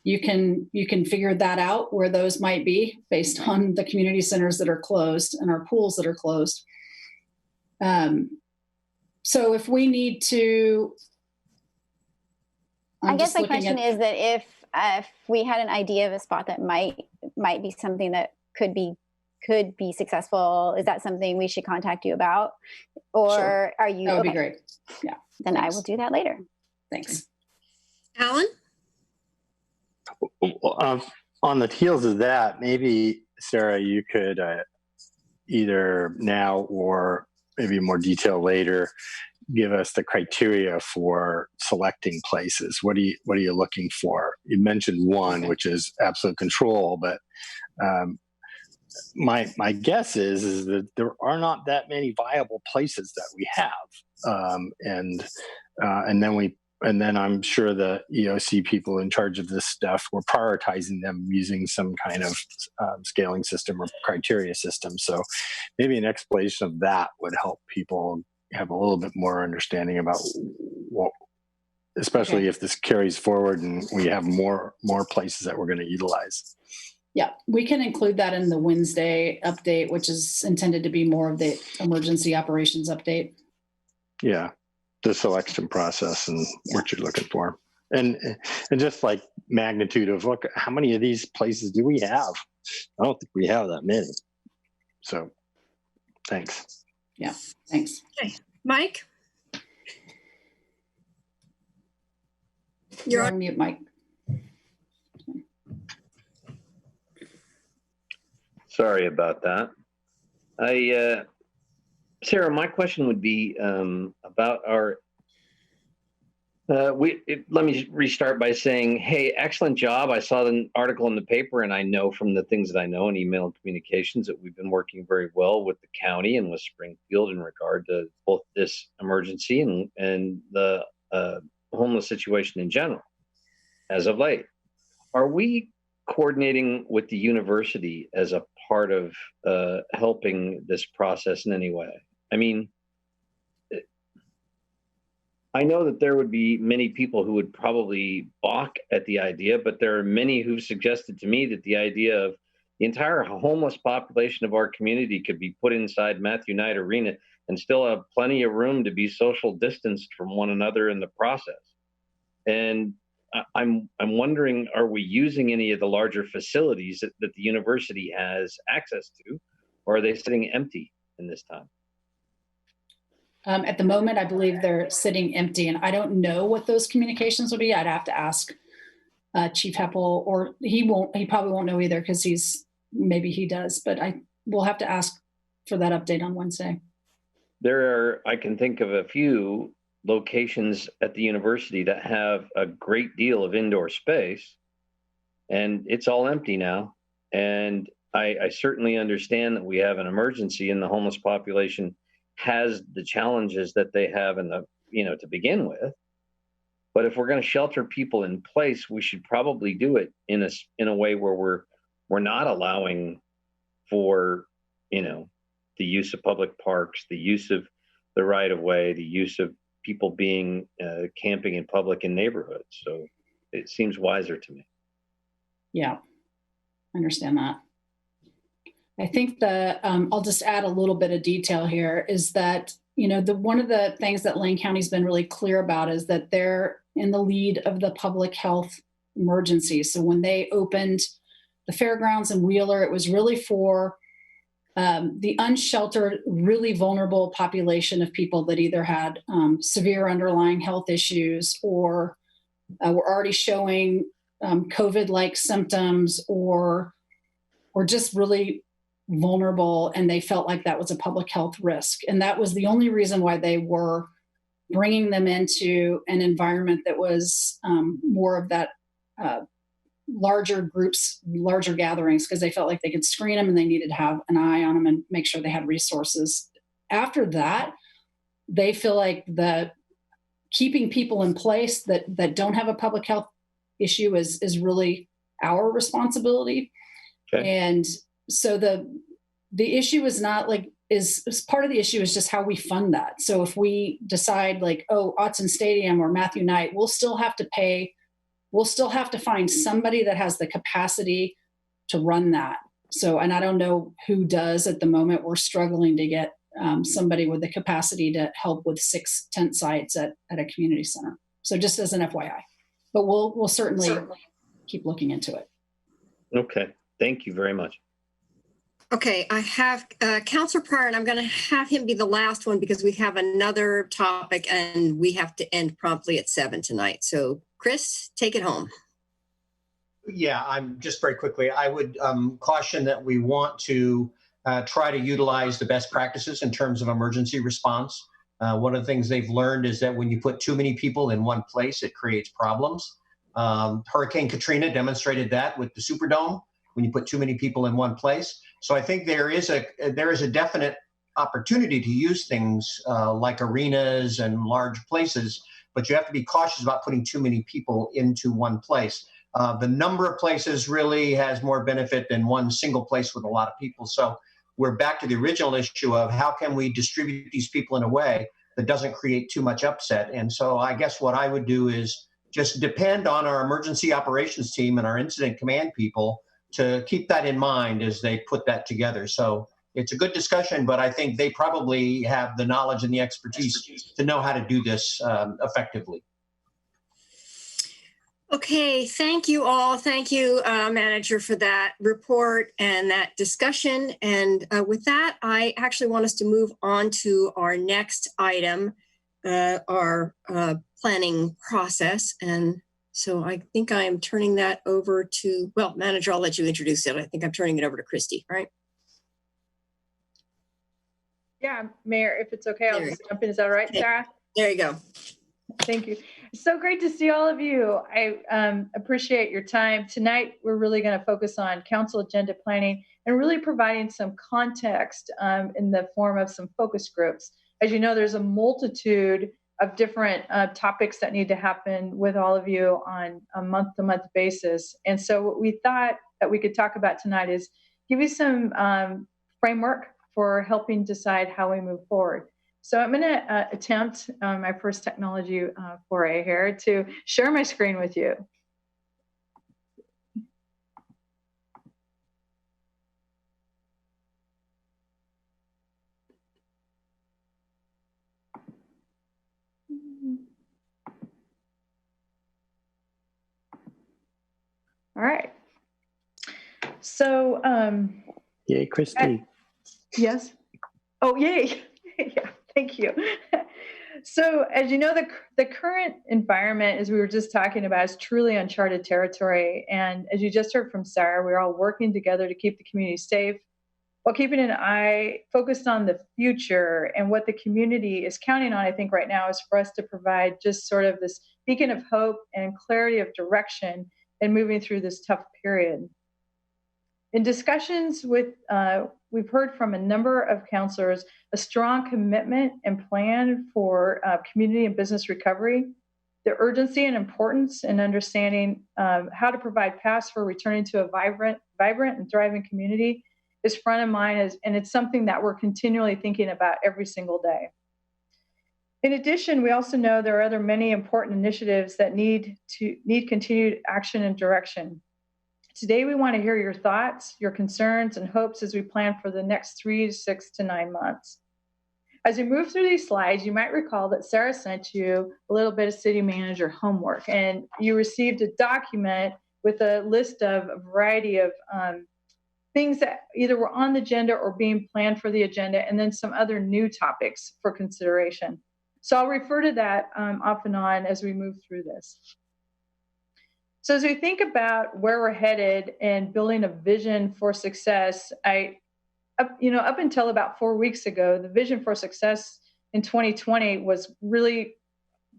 you can figure that out where those might be based on the community centers that are closed and our pools that are closed. So if we need to, I guess my question is that if we had an idea of a spot that might be something that could be successful, is that something we should contact you about? Or Sure. Are you? That would okay. be great. Yeah. Then Thanks. I will do that later. Thanks. Alan? On the heels of that, maybe, Sarah, you could either now or maybe more detail later, give us the criteria for selecting places. What are you looking for? You mentioned one, which is absolute control, but my guess is that there are not that many viable places that we have, and then I'm sure the EOC people in charge of this stuff were prioritizing them using some kind of scaling system or criteria system. So maybe an explanation of that would help people have a little bit more understanding about what, especially if this carries forward and we have more places that we're going to utilize. Yeah, we can include that in the Wednesday update, which is intended to be more of the emergency operations update. Yeah. The selection process and what you're looking for. And just like magnitude of, look, how many of these places do we have? I don't think we have that many. So thanks. Yeah, thanks. Okay. Mike? You're on mute, Mike. Sorry about that. Sarah, my question would be about our. Let me restart by saying, hey, excellent job. I saw the article in the paper, and I know from the things that I know in email and communications that we've been working very well with the county and with Springfield in regard to both this emergency and the homeless situation in general as of late. Are we coordinating with the university as a part of helping this process in any way? I mean, I know that there would be many people who would probably balk at the idea, but there are many who've suggested to me that the idea of the entire homeless population of our community could be put inside Matthew Knight Arena and still have plenty of room to be social distanced from one another in the process. And I'm wondering, are we using any of the larger facilities that the university has access to, or are they sitting empty in this time? At the moment, I believe they're sitting empty, and I don't know what those communications will be. I'd have to ask Chief Heppel, or he probably won't know either because maybe he does, but I will have to ask for that update on Wednesday. I can think of a few locations at the university that have a great deal of indoor space, and it's all empty now. And I certainly understand that we have an emergency and the homeless population has the challenges that they have to begin with. But if we're going to shelter people in place, we should probably do it in a way where we're not allowing for, the use of public parks, the use of the right of way, the use of people being camping in public in neighborhoods. So it seems wiser to me. Yeah, I understand that. I think that I'll just add a little bit of detail here is that, one of the things that Lane County's been really clear about is that they're in the lead of the public health emergency. So when they opened the fairgrounds in Wheeler, it was really for the unsheltered, really vulnerable population of people that either had severe underlying health issues or were already showing COVID-like symptoms or just really vulnerable, and they felt like that was a public health risk. And that was the only reason why they were bringing them into an environment that was more of that larger groups, larger gatherings, because they felt like they could screen them and they needed to have an eye on them and make sure they had resources. After that, they feel like the keeping people in place that don't have a public health issue is really our responsibility. Okay. And so the issue is not like is part of the issue is just how we fund that. So if we decide like, Autzen Stadium or Matthew Knight, we'll still have to find somebody that has the capacity to run that. So, and I don't know who does at the moment. We're struggling to get somebody with the capacity to help with 6 tent sites at a community center. So just as an FYI, but we'll certainly keep looking into it. Okay. Thank you very much. Okay, I have Councilor Pryor, and I'm going to have him be the last one because we have another topic and we have to end promptly at 7 tonight. So Chris, take it home. Yeah, I'm just very quickly, I would caution that we want to try to utilize the best practices in terms of emergency response. One of the things they've learned is that when you put too many people in one place, it creates problems. Hurricane Katrina demonstrated that with the Superdome, when you put too many people in one place. So I think there is a definite opportunity to use things like arenas and large places, but you have to be cautious about putting too many people into one place. The number of places really has more benefit than one single place with a lot of people. So we're back to the original issue of how can we distribute these people in a way that doesn't create too much upset. And so I guess what I would do is just depend on our emergency operations team and our incident command people to keep that in mind as they put that together. So it's a good discussion, but I think they probably have the knowledge and the expertise to know how to do this effectively. Okay, thank you all. Thank you, Manager, for that report and that discussion. And with that, I actually want us to move on to our next item, our planning process. And so I think I am turning that over to, well, Manager, I'll let you introduce it. I think I'm turning it over to Christy, right? Yeah, Mayor, if it's okay, I'll just jump in. Is that all right, Sarah? There you go. Thank you. It's so great to see all of you. I appreciate your time. Tonight, we're really going to focus on council agenda planning and really providing some context in the form of some focus groups. As you know, there's a multitude of different topics that need to happen with all of you on a month-to-month basis. And so what we thought that we could talk about tonight is give you some framework for helping decide how we move forward. So I'm going to attempt my first technology foray here to share my screen with you. All right. So, Yay, Christy. yes. Oh, yay. Yeah, thank you. So as you know, the current environment, as we were just talking about, is truly uncharted territory. And as you just heard from Sarah, we're all working together to keep the community safe, while keeping an eye focused on the future. And what the community is counting on, I think, right now is for us to provide just sort of this beacon of hope and clarity of direction in moving through this tough period. In discussions with, we've heard from a number of counselors a strong commitment and plan for community and business recovery. The urgency and importance in understanding how to provide paths for returning to a vibrant and thriving community is front of mind, and it's something that we're continually thinking about every single day. In addition, we also know there are other many important initiatives that need continued action and direction. Today, we want to hear your thoughts, your concerns, and hopes as we plan for the next 3 to 6 to 9 months. As we move through these slides, you might recall that Sarah sent you a little bit of city manager homework, and you received a document with a list of a variety of things that either were on the agenda or being planned for the agenda, and then some other new topics for consideration. So I'll refer to that off and on as we move through this. So as we think about where we're headed and building a vision for success, up until about 4 weeks ago, the vision for success in 2020 was really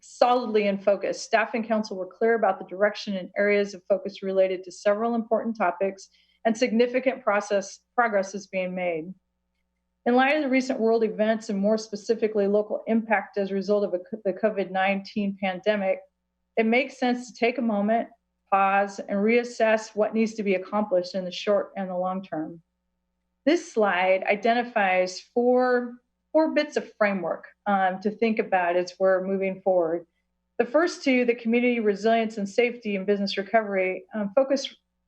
solidly in focus. Staff and council were clear about the direction and areas of focus related to several important topics, and significant progress is being made. In light of the recent world events and more specifically local impact as a result of the COVID-19 pandemic, it makes sense to take a moment, pause, and reassess what needs to be accomplished in the short and the long term. This slide identifies four bits of framework to think about as we're moving forward. The first two, the community resilience and safety and business recovery,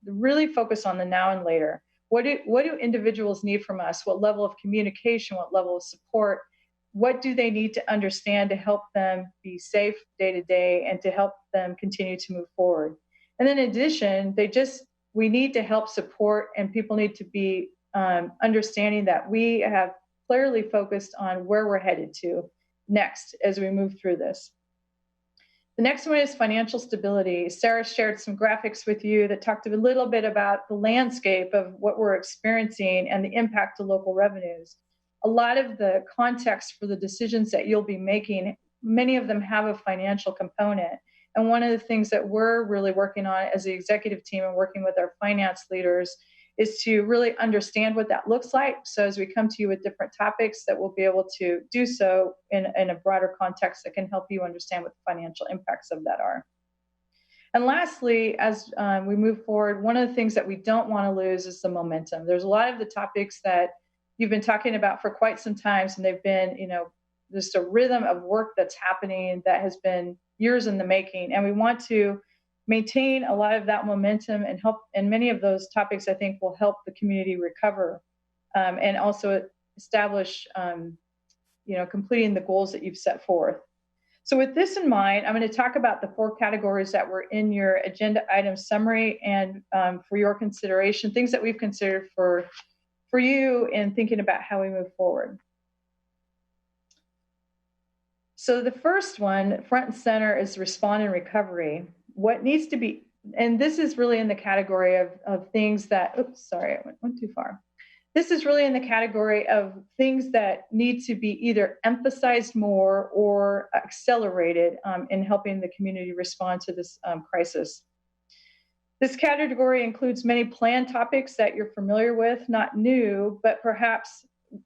really focus on the now and later. What do individuals need from us? What level of communication, what level of support? What do they need to understand to help them be safe day to day and to help them continue to move forward? And then in addition, we need to help support, and people need to be understanding that we have clearly focused on where we're headed to next as we move through this. The next one is financial stability. Sarah shared some graphics with you that talked a little bit about the landscape of what we're experiencing and the impact to local revenues. A lot of the context for the decisions that you'll be making, many of them have a financial component. And one of the things that we're really working on as the executive team and working with our finance leaders is to really understand what that looks like. So as we come to you with different topics, that we'll be able to do so in a broader context that can help you understand what the financial impacts of that are. And lastly, as we move forward, one of the things that we don't want to lose is the momentum. There's a lot of the topics that you've been talking about for quite some time, and they've been, just a rhythm of work that's happening that has been years in the making. And we want to maintain a lot of that momentum and help, and many of those topics I think will help the community recover and also establish, completing the goals that you've set forth. So with this in mind, I'm going to talk about the 4 categories that were in your agenda item summary and for your consideration, things that we've considered for you in thinking about how we move forward. So the first one, front and center, is respond and recovery. What needs to be, and this is really in the category of things that, oops, sorry, I went too far. This is really in the category of things that need to be either emphasized more or accelerated in helping the community respond to this crisis. This category includes many planned topics that you're familiar with, not new, but perhaps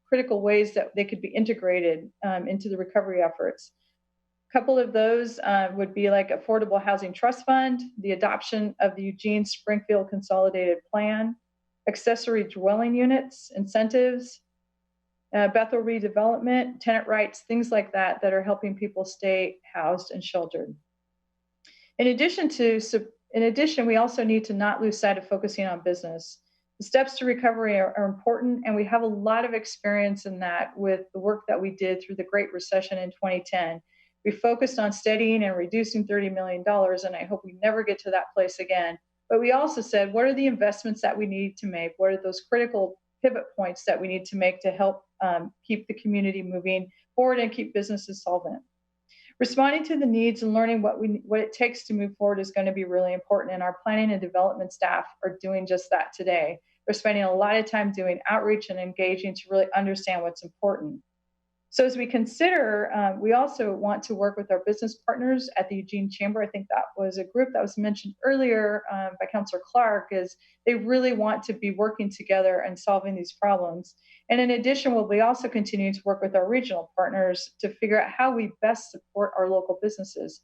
critical ways that they could be integrated into the recovery efforts. A couple of those would be like Affordable Housing Trust Fund, the adoption of the Eugene Springfield Consolidated Plan, accessory dwelling units, incentives, Bethel redevelopment, tenant rights, things like that are helping people stay housed and sheltered. In addition, we also need to not lose sight of focusing on business. The steps to recovery are important, and we have a lot of experience in that with the work that we did through the Great Recession in 2010. We focused on steadying and reducing $30 million, and I hope we never get to that place again. But we also said, what are the investments that we need to make? What are those critical pivot points that we need to make to help keep the community moving forward and keep businesses solvent? Responding to the needs and learning what it takes to move forward is going to be really important, and our planning and development staff are doing just that today. They're spending a lot of time doing outreach and engaging to really understand what's important. So as we consider, we also want to work with our business partners at the Eugene Chamber. I think that was a group that was mentioned earlier by Councilor Clark, is they really want to be working together and solving these problems. And in addition, we'll be also continuing to work with our regional partners to figure out how we best support our local businesses.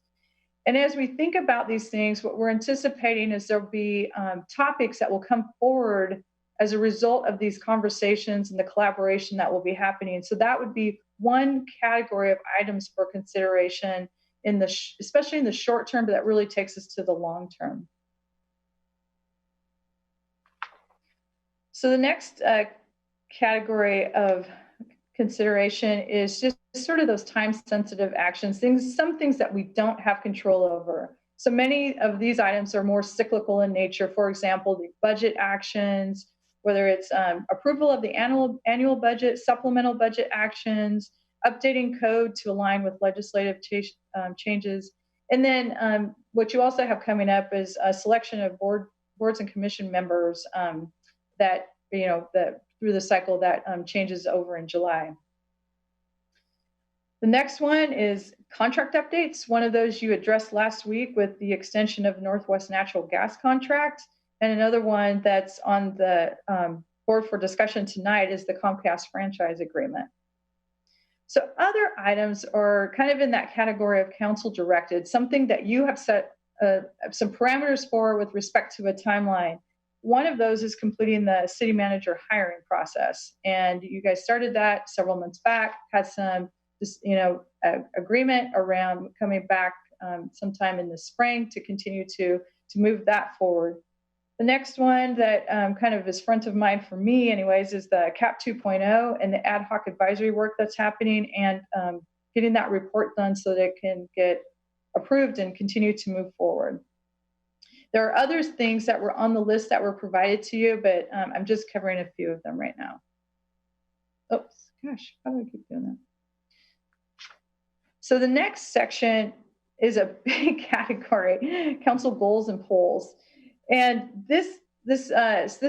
And as we think about these things, what we're anticipating is there'll be topics that will come forward as a result of these conversations and the collaboration that will be happening. So that would be one category of items for consideration in the especially in the short term, but that really takes us to the long term. So the next category of consideration is just sort of those time-sensitive actions, some things that we don't have control over. So many of these items are more cyclical in nature. For example, the budget actions, whether it's approval of the annual budget, supplemental budget actions, updating code to align with legislative changes. And then what you also have coming up is a selection of boards and commission members that, through the cycle that changes over in July. The next one is contract updates. One of those you addressed last week with the extension of Northwest Natural Gas contract. And another one that's on the board for discussion tonight is the Comcast franchise agreement. So other items are kind of in that category of council directed, something that you have set some parameters for with respect to a timeline. One of those is completing the city manager hiring process. And you guys started that several months back, had some agreement around coming back sometime in the spring to continue to move that forward. The next one that kind of is front of mind for me anyways is the CAP 2.0 and the ad hoc advisory work that's happening, and getting that report done so that it can get approved and continue to move forward. There are other things that were on the list that were provided to you, but I'm just covering a few of them right now. Oops, gosh, how do I keep doing that? So the next section is a big category, council goals and polls. And this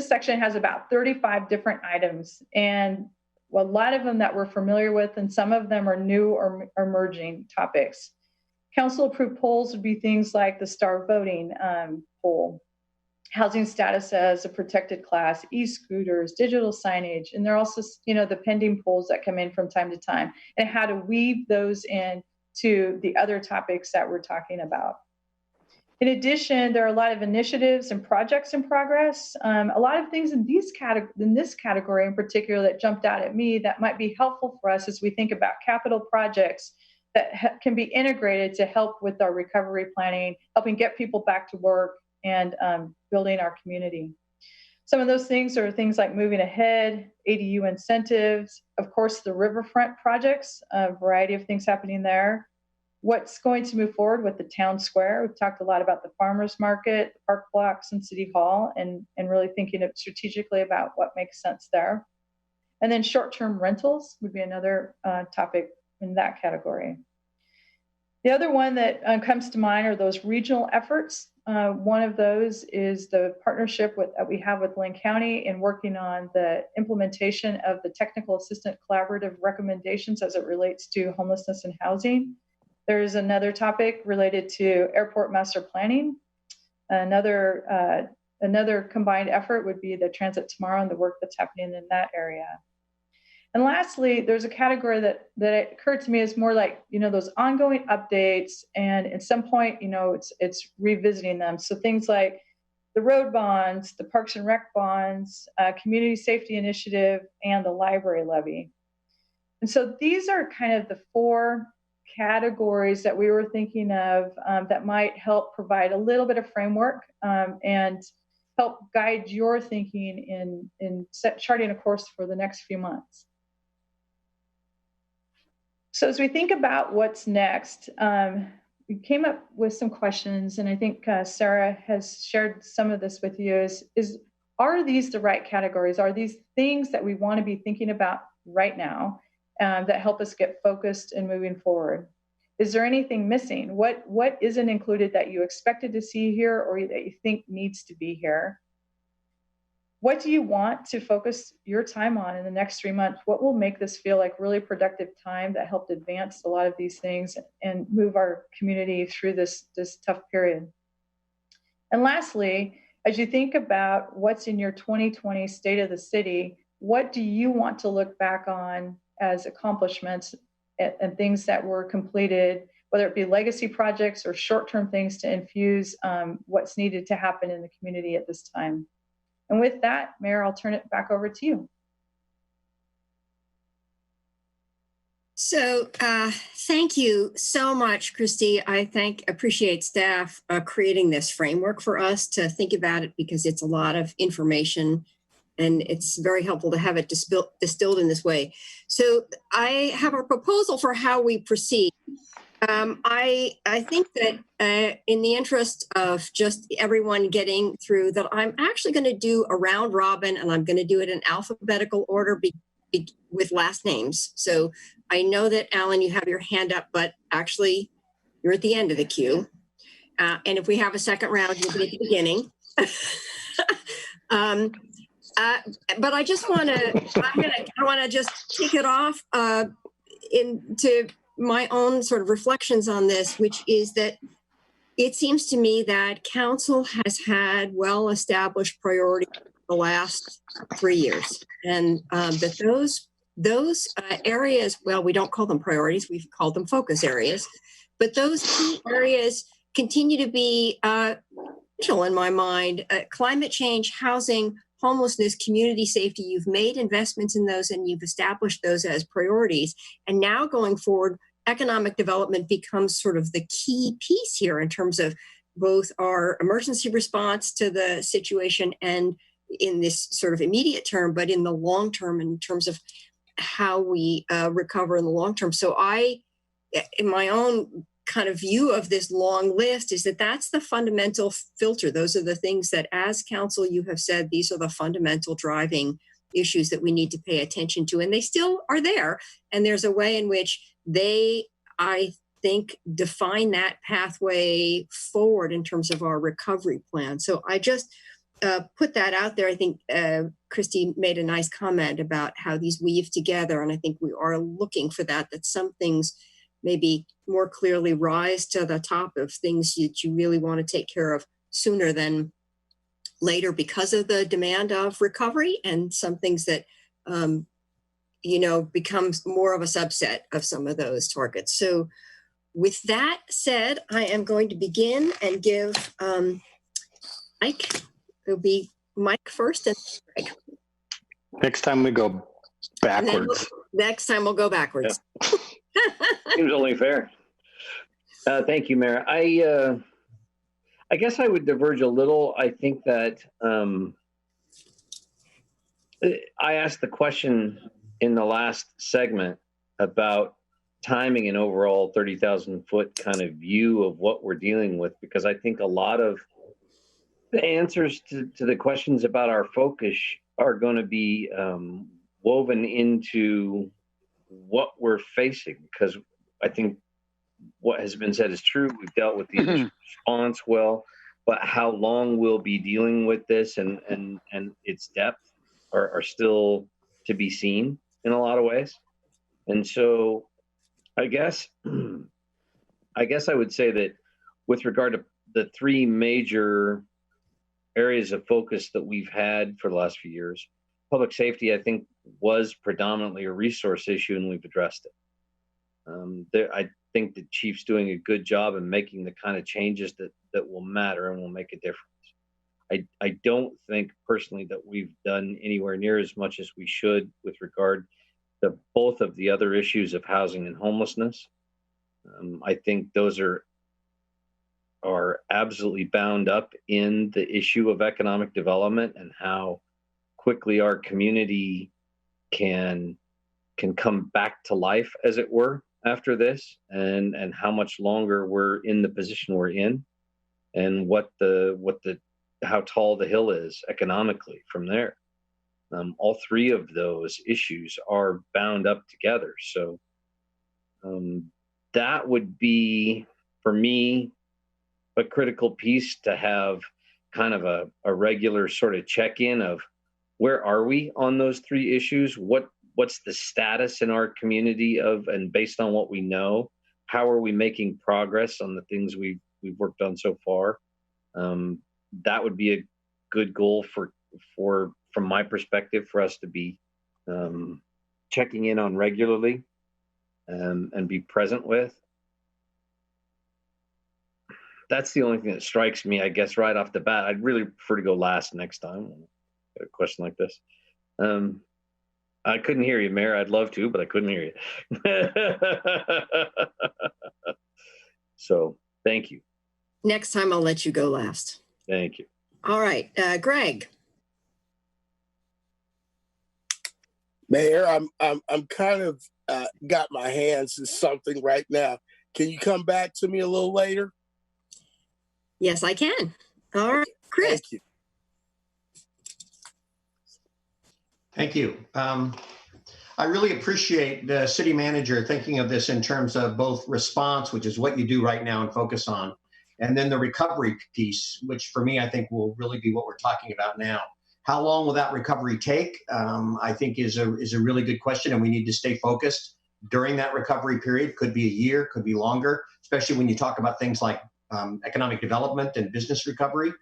section has about 35 different items, and a lot of them that we're familiar with, and some of them are new or emerging topics. Council approved polls would be things like the star voting poll, housing status as a protected class, e-scooters, digital signage, and there are also, the pending polls that come in from time to time, and how to weave those in to the other topics that we're talking about. In addition, there are a lot of initiatives and projects in progress. A lot of things in this category in particular that jumped out at me that might be helpful for us as we think about capital projects that can be integrated to help with our recovery planning, helping get people back to work, and building our community. Some of those things are things like moving ahead, ADU incentives, of course, the riverfront projects, a variety of things happening there. What's going to move forward with the town square. We've talked a lot about the farmers market, the park blocks, and city hall, and really thinking strategically about what makes sense there. And then short-term rentals would be another topic in that category. The other one that comes to mind are those regional efforts. One of those is the partnership that we have with Lane County in working on the implementation of the technical assistant collaborative recommendations as it relates to homelessness and housing. There's another topic related to airport master planning. Another combined effort would be the Transit Tomorrow and the work that's happening in that area. And lastly, there's a category that occurred to me as more like, those ongoing updates, and at some point, it's revisiting them. So things like the road bonds, the Parks and Rec bonds, community safety initiative, and the library levy. And so these are kind of the four categories that we were thinking of that might help provide a little bit of framework and help guide your thinking in charting a course for the next few months. So as we think about what's next, we came up with some questions, and I think Sarah has shared some of this with you. Are these the right categories? Are these things that we want to be thinking about right now that help us get focused and moving forward? Is there anything missing? What isn't included that you expected to see here or that you think needs to be here? What do you want to focus your time on in the next 3 months? What will make this feel like really productive time that helped advance a lot of these things and move our community through this tough period? And lastly, as you think about what's in your 2020 State of the City, what do you want to look back on as accomplishments and things that were completed, whether it be legacy projects or short-term things to infuse what's needed to happen in the community at this time? And with that, Mayor, I'll turn it back over to you. So thank you so much, Christy. I appreciate staff creating this framework for us to think about it, because it's a lot of information and it's very helpful to have it distilled in this way. So I have a proposal for how we proceed. I think that in the interest of just everyone getting through that, I'm actually going to do a round robin, and I'm going to do it in alphabetical order with last names. So I know that, Alan, you have your hand up, but actually you're at the end of the queue. And if we have a second round, you'll be at the beginning. But I just want to just kick it off into my own sort of reflections on this, which is that it seems to me that council has had well-established priorities for the last 3 years, and that those areas, well, we don't call them priorities, we've called them focus areas, but those key areas continue to be crucial in my mind. Climate change, housing, homelessness, community safety, you've made investments in those and you've established those as priorities. And now going forward, economic development becomes sort of the key piece here in terms of both our emergency response to the situation and in this sort of immediate term, but in the long term in terms of how we recover in the long term. So in my own kind of view of this long list, is that that's the fundamental filter. Those are the things that as council you have said, these are the fundamental driving issues that we need to pay attention to. And they still are there. And there's a way in which they, I think, define that pathway forward in terms of our recovery plan. So I just put that out there. I think Christy made a nice comment about how these weave together. And I think we are looking for that some things maybe more clearly rise to the top of things that you really want to take care of sooner than later because of the demand of recovery, and some things that, becomes more of a subset of some of those targets. So with that said, I am going to begin and give Mike, it'll be Mike first and Greg. Next time we go backwards. Next time we'll go backwards. Yeah. Seems only fair. Thank you, Mayor. I guess I would diverge a little. I think that I asked the question in the last segment about timing and overall 30,000 foot kind of view of what we're dealing with, because I think a lot of the answers to the questions about our focus are going to be woven into what we're facing, because I think what has been said is true. We've dealt with the initial response well, but how long we'll be dealing with this and its depth are still to be seen in a lot of ways. And so I guess I would say that with regard to the three major areas of focus that we've had for the last few years, public safety, I think, was predominantly a resource issue, and we've addressed it. I think the chief's doing a good job in making the kind of changes that will matter and will make a difference. I don't think personally that we've done anywhere near as much as we should with regard to both of the other issues of housing and homelessness. I think those are absolutely bound up in the issue of economic development and how quickly our community can come back to life, as it were, after this, and how much longer we're in the position we're in, and how tall the hill is economically from there. All three of those issues are bound up together. So that would be, for me, a critical piece to have kind of a regular sort of check-in of where are we on those three issues? What's the status in our community of, and based on what we know, how are we making progress on the things we've worked on so far? That would be a good goal from my perspective, for us to be checking in on regularly and be present with. That's the only thing that strikes me, I guess, right off the bat. I'd really prefer to go last next time. A question like this. I couldn't hear you, Mayor. I'd love to, but I couldn't hear you. So thank you. Next time I'll let you go last. Thank you. All right, Greg. Mayor, I'm kind of got my hands in something right now. Can you come back to me a little later? Yes, I can. All right, Chris. Thank you. Thank you. I really appreciate the city manager thinking of this in terms of both response, which is what you do right now and focus on, and then the recovery piece, which for me, I think will really be what we're talking about now. How long will that recovery take? I think is a really good question, and we need to stay focused during that recovery period. Could be a year, could be longer, especially when you talk about things like economic development and business recovery.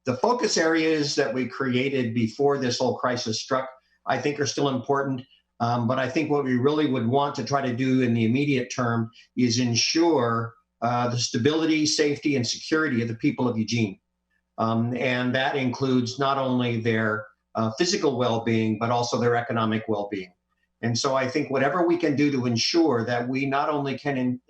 The focus areas that we created before this whole crisis struck, I think, are still important. But I think what we really would want to try to do in the immediate term is ensure the stability, safety, and security of the people of Eugene. And that includes not only their physical well-being, but also their economic well-being. And so I think whatever we can do to ensure that we not only can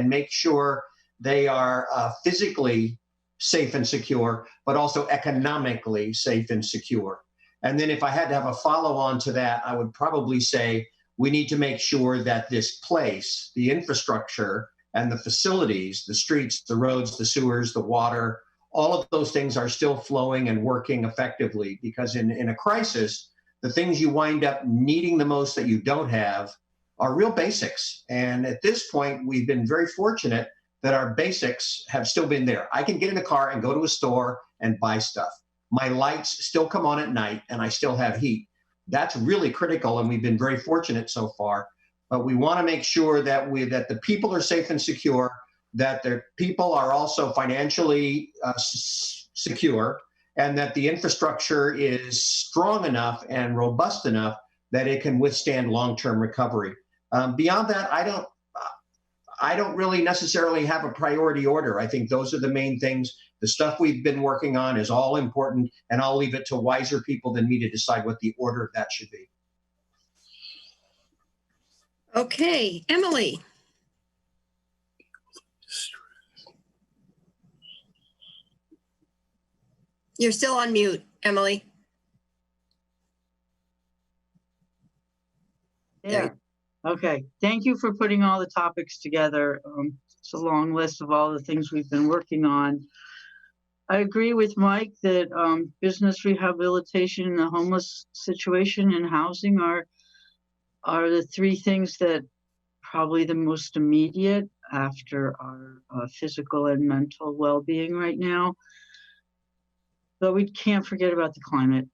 make sure they are physically safe and secure, but also economically safe and secure. And then if I had to have a follow-on to that, I would probably say we need to make sure that this place, the infrastructure and the facilities, the streets, the roads, the sewers, the water, all of those things are still flowing and working effectively, because in a crisis, the things you wind up needing the most that you don't have are real basics. And at this point, we've been very fortunate that our basics have still been there. I can get in a car and go to a store and buy stuff. My lights still come on at night and I still have heat. That's really critical, and we've been very fortunate so far. But we want to make sure that the people are safe and secure, that the people are also financially secure, and that the infrastructure is strong enough and robust enough that it can withstand long-term recovery. Beyond that, I don't really necessarily have a priority order. I think those are the main things. The stuff we've been working on is all important, and I'll leave it to wiser people than me to decide what the order of that should be. Okay, Emily. You're still on mute, Emily. Yeah. Okay. Thank you for putting all the topics together. It's a long list of all the things we've been working on. I agree with Mike that business rehabilitation and the homeless situation and housing are the three things that probably the most immediate after our physical and mental well-being right now. But we can't forget about the climate.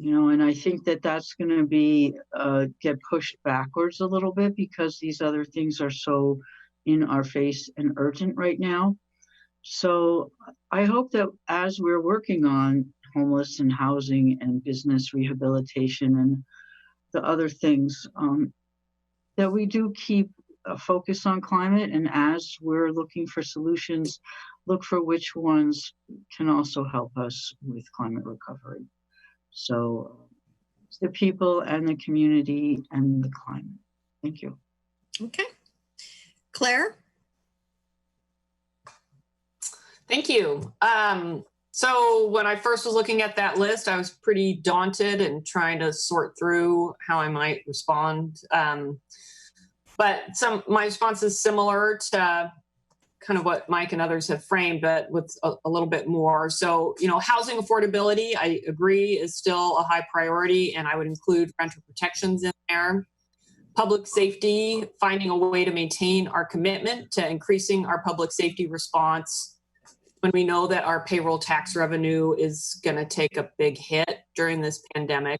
And I think that that's going to be get pushed backwards a little bit because these other things are so in our face and urgent right now. So I hope that as we're working on homeless and housing and business rehabilitation and the other things, that we do keep a focus on climate, and as we're looking for solutions, look for which ones can also help us with climate recovery. So the people and the community and the climate. Thank you. Okay. Claire? Thank you. So when I first was looking at that list, I was pretty daunted and trying to sort through how I might respond. But my response is similar to kind of what Mike and others have framed, but with a little bit more. So, housing affordability, I agree, is still a high priority, and I would include renter protections in there. Public safety, finding a way to maintain our commitment to increasing our public safety response when we know that our payroll tax revenue is going to take a big hit during this pandemic.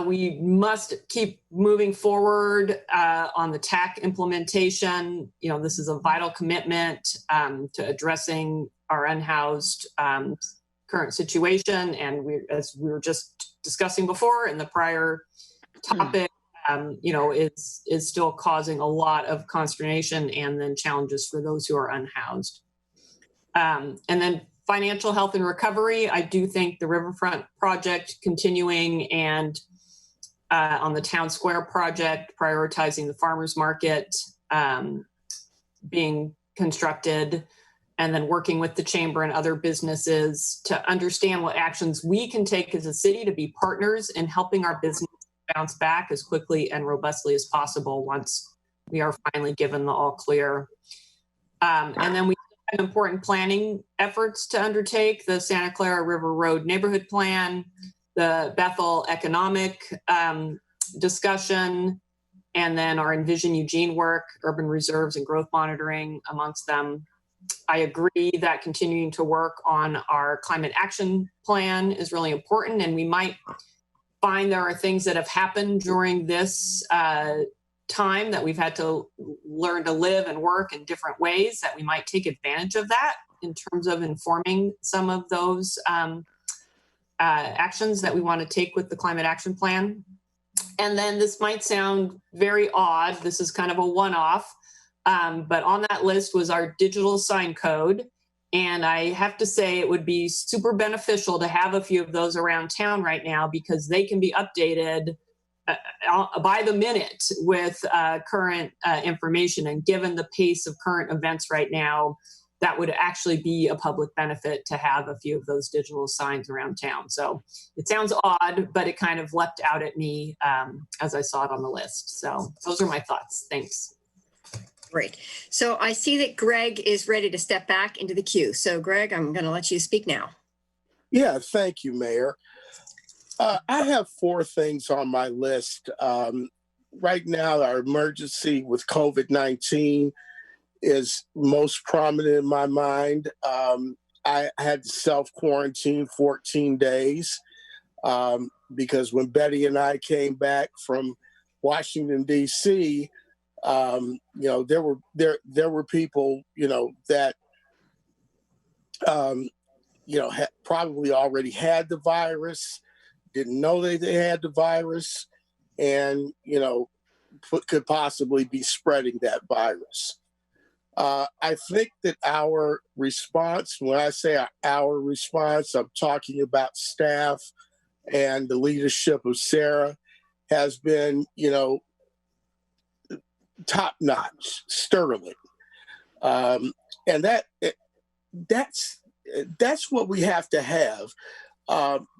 We must keep moving forward on the TAC implementation. You know, this is a vital commitment to addressing our unhoused current situation. And as we were just discussing before in the prior topic, you know, is still causing a lot of consternation and then challenges for those who are unhoused. And then financial health and recovery. I do think the Riverfront project continuing and on the Town Square project, prioritizing the farmers market being constructed, and then working with the chamber and other businesses to understand what actions we can take as a city to be partners in helping our business bounce back as quickly and robustly as possible once we are finally given the all clear. And then we have important planning efforts to undertake: the Santa Clara River Road Neighborhood Plan, the Bethel economic discussion, and then our Envision Eugene work, urban reserves and growth monitoring amongst them. I agree that continuing to work on our climate action plan is really important, and we might find there are things that have happened during this time that we've had to learn to live and work in different ways, that we might take advantage of that in terms of informing some of those actions that we want to take with the climate action plan. And then this might sound very odd. This is kind of a one-off, but on that list was our digital sign code. And I have to say it would be super beneficial to have a few of those around town right now, because they can be updated by the minute with current information. And given the pace of current events right now, that would actually be a public benefit to have a few of those digital signs around town. So it sounds odd, but it kind of leapt out at me as I saw it on the list. So those are my thoughts. Thanks. Great. So I see that Greg is ready to step back into the queue. So Greg, I'm going to let you speak now. Yeah, thank you, Mayor. I have 4 things on my list. Right now, our emergency with COVID-19 is most prominent in my mind. I had to self-quarantine 14 days because when Betty and I came back from Washington, D.C., you know, there were people, you know, that you know, probably already had the virus, didn't know they had the virus, and, you know, could possibly be spreading that virus. I think that our response, when I say our response, I'm talking about staff and the leadership of Sarah, has been, you know, top notch, sterling. And that's what we have to have,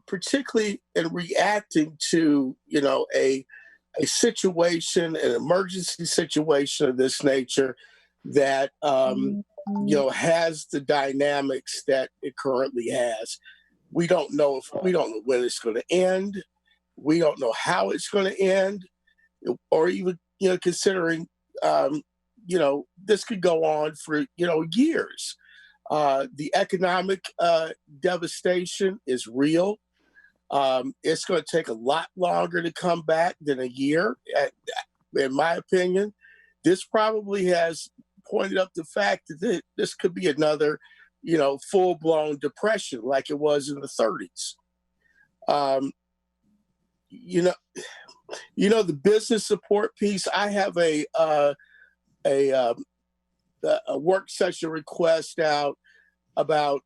particularly in reacting to, you know, a situation, an emergency situation of this nature that, you know, has the dynamics that it currently has. We don't know when it's going to end. We don't know how it's going to end, or even, you know, considering, you know, this could go on for, you know, years. The economic devastation is real. It's going to take a lot longer to come back than a year, in my opinion. This probably has pointed up the fact that this could be another, you know, full-blown depression like it was in the 30s. You know, the business support piece. I have a work session request out about,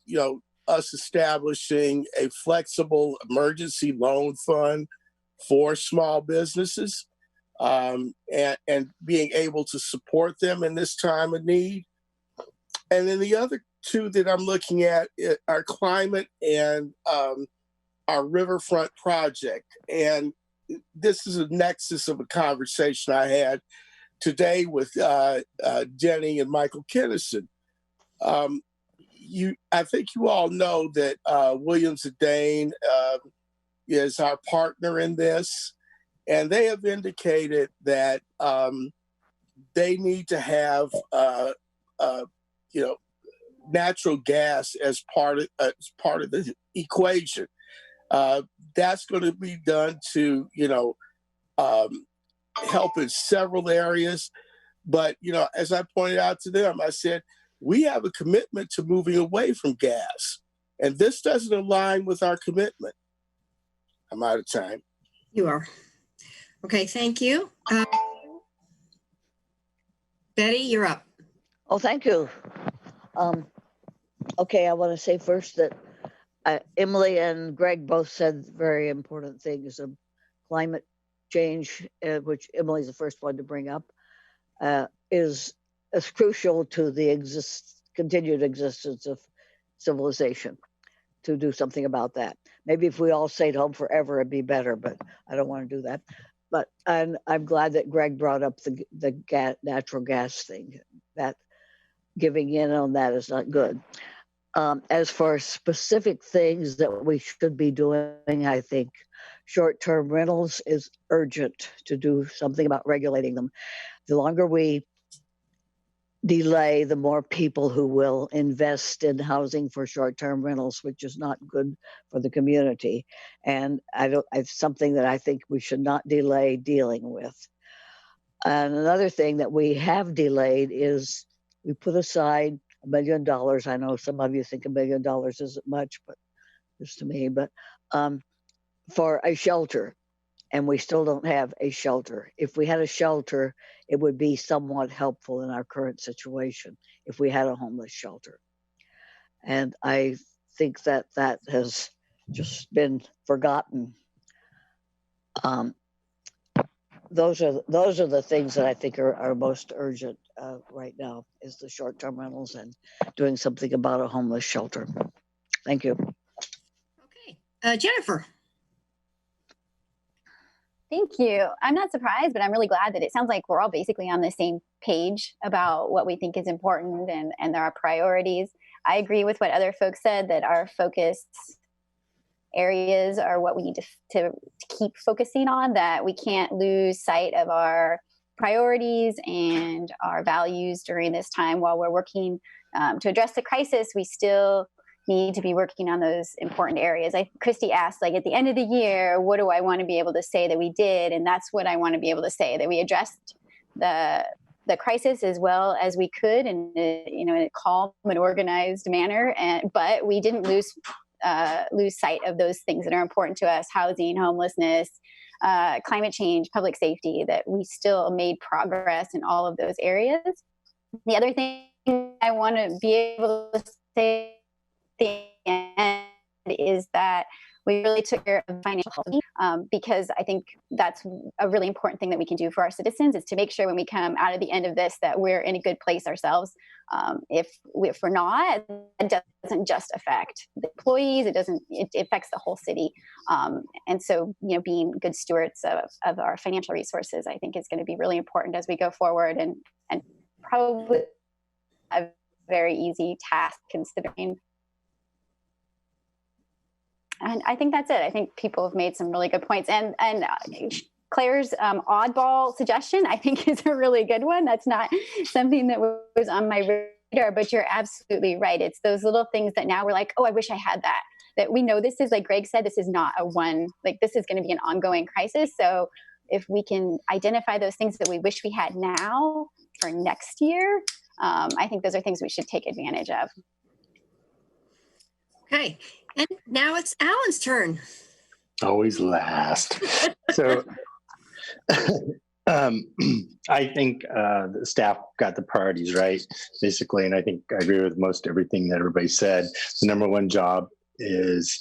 you know, us establishing a flexible emergency loan fund for small businesses, and being able to support them in this time of need. And then the other 2 that I'm looking at are climate and our riverfront project. And this is a nexus of a conversation I had today with Jenny and Michael Kinnison. I think you all know that Williams & Dane is our partner in this, and they have indicated that they need to have natural gas as part of the equation. That's going to be done to help in several areas. But as I pointed out to them, I said we have a commitment to moving away from gas, and this doesn't align with our commitment. I'm out of time. You are. Okay, thank you. Betty, you're up. Oh, thank you. Okay, I want to say first that Emily and Greg both said very important things. Climate change, which Emily's the first one to bring up, is as crucial to the continued existence of civilization, to do something about that. Maybe if we all stayed home forever, it'd be better, but I don't want to do that. But I'm glad that Greg brought up the natural gas thing. That giving in on that is not good. As for specific things that we should be doing, I think short-term rentals is urgent to do something about regulating them. The longer we delay, the more people who will invest in housing for short-term rentals, which is not good for the community. And it's something that I think we should not delay dealing with. And another thing that we have delayed is we put aside $1 million. I know some of you think $1 million isn't much, but just to me, but for a shelter. And we still don't have a shelter. If we had a shelter, it would be somewhat helpful in our current situation if we had a homeless shelter. And I think that has just been forgotten. Those are the things that I think are most urgent right now, is the short-term rentals and doing something about a homeless shelter. Thank you. Okay, Jennifer. Thank you. I'm not surprised, but I'm really glad that it sounds like we're all basically on the same page about what we think is important and there are priorities. I agree with what other folks said, that our focus areas are what we need to keep focusing on, that we can't lose sight of our priorities and our values during this time while we're working to address the crisis. We still need to be working on those important areas. Christy asked, at the end of the year, what do I want to be able to say that we did? And that's what I want to be able to say, that we addressed the crisis as well as we could in a calm and organized manner. But we didn't lose sight of those things that are important to us: housing, homelessness, climate change, public safety, that we still made progress in all of those areas. The other thing I want to be able to say the end is that we really took care of financial health, because I think that's a really important thing that we can do for our citizens, is to make sure when we come out of the end of this that we're in a good place ourselves. If we're not, it doesn't just affect the employees, it affects the whole city. And so, being good stewards of our financial resources, I think, is going to be really important as we go forward, and probably a very easy task considering. And I think that's it. I think people have made some really good points. And Claire's oddball suggestion, I think, is a really good one. That's not something that was on my radar, but you're absolutely right. It's those little things that now we're like, oh, I wish I had that. That we know this is, like Greg said, this is not this is going to be an ongoing crisis. So if we can identify those things that we wish we had now for next year, I think those are things we should take advantage of. Okay. And now it's Alan's turn. Always last. So I think the staff got the priorities right, basically, and I think I agree with most everything that everybody said. The number one job is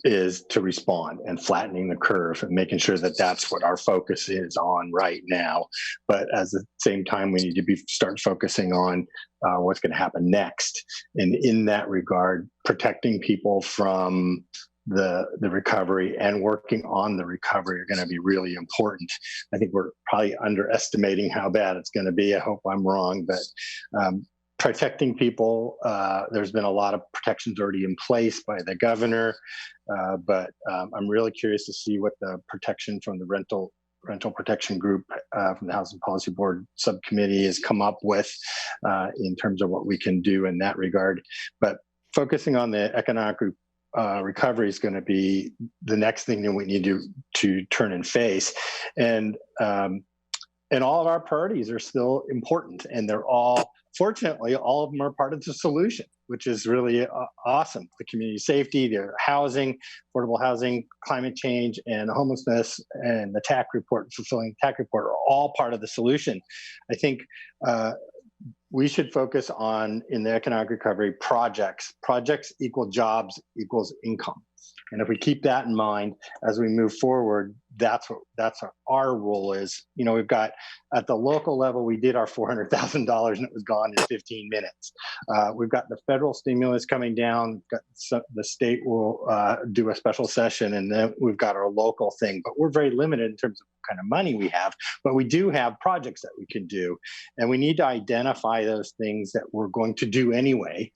to respond and flattening the curve and making sure that that's what our focus is on right now. But at the same time, we need to start focusing on what's going to happen next. And in that regard, protecting people from the recovery and working on the recovery are going to be really important. I think we're probably underestimating how bad it's going to be. I hope I'm wrong, but protecting people, there's been a lot of protections already in place by the governor, but I'm really curious to see what the protection from the rental rental protection group from the Housing Policy Board subcommittee has come up with in terms of what we can do in that regard. But focusing on the economic recovery is going to be the next thing that we need to turn and face. And all of our priorities are still important, and they're all, fortunately, all of them are part of the solution, which is really awesome. The community safety, the housing, affordable housing, climate change, and homelessness, and the TAC report, fulfilling the TAC report, are all part of the solution. I think we should focus on, in the economic recovery, projects. Projects equal jobs equals income. And if we keep that in mind as we move forward, that's what our role is. You know, we've got, at the local level, we did our $400,000 and it was gone in 15 minutes. We've got the federal stimulus coming down. The state will do a special session, and then we've got our local thing. But we're very limited in terms of what kind of money we have. But we do have projects that we can do, and we need to identify those things that we're going to do anyway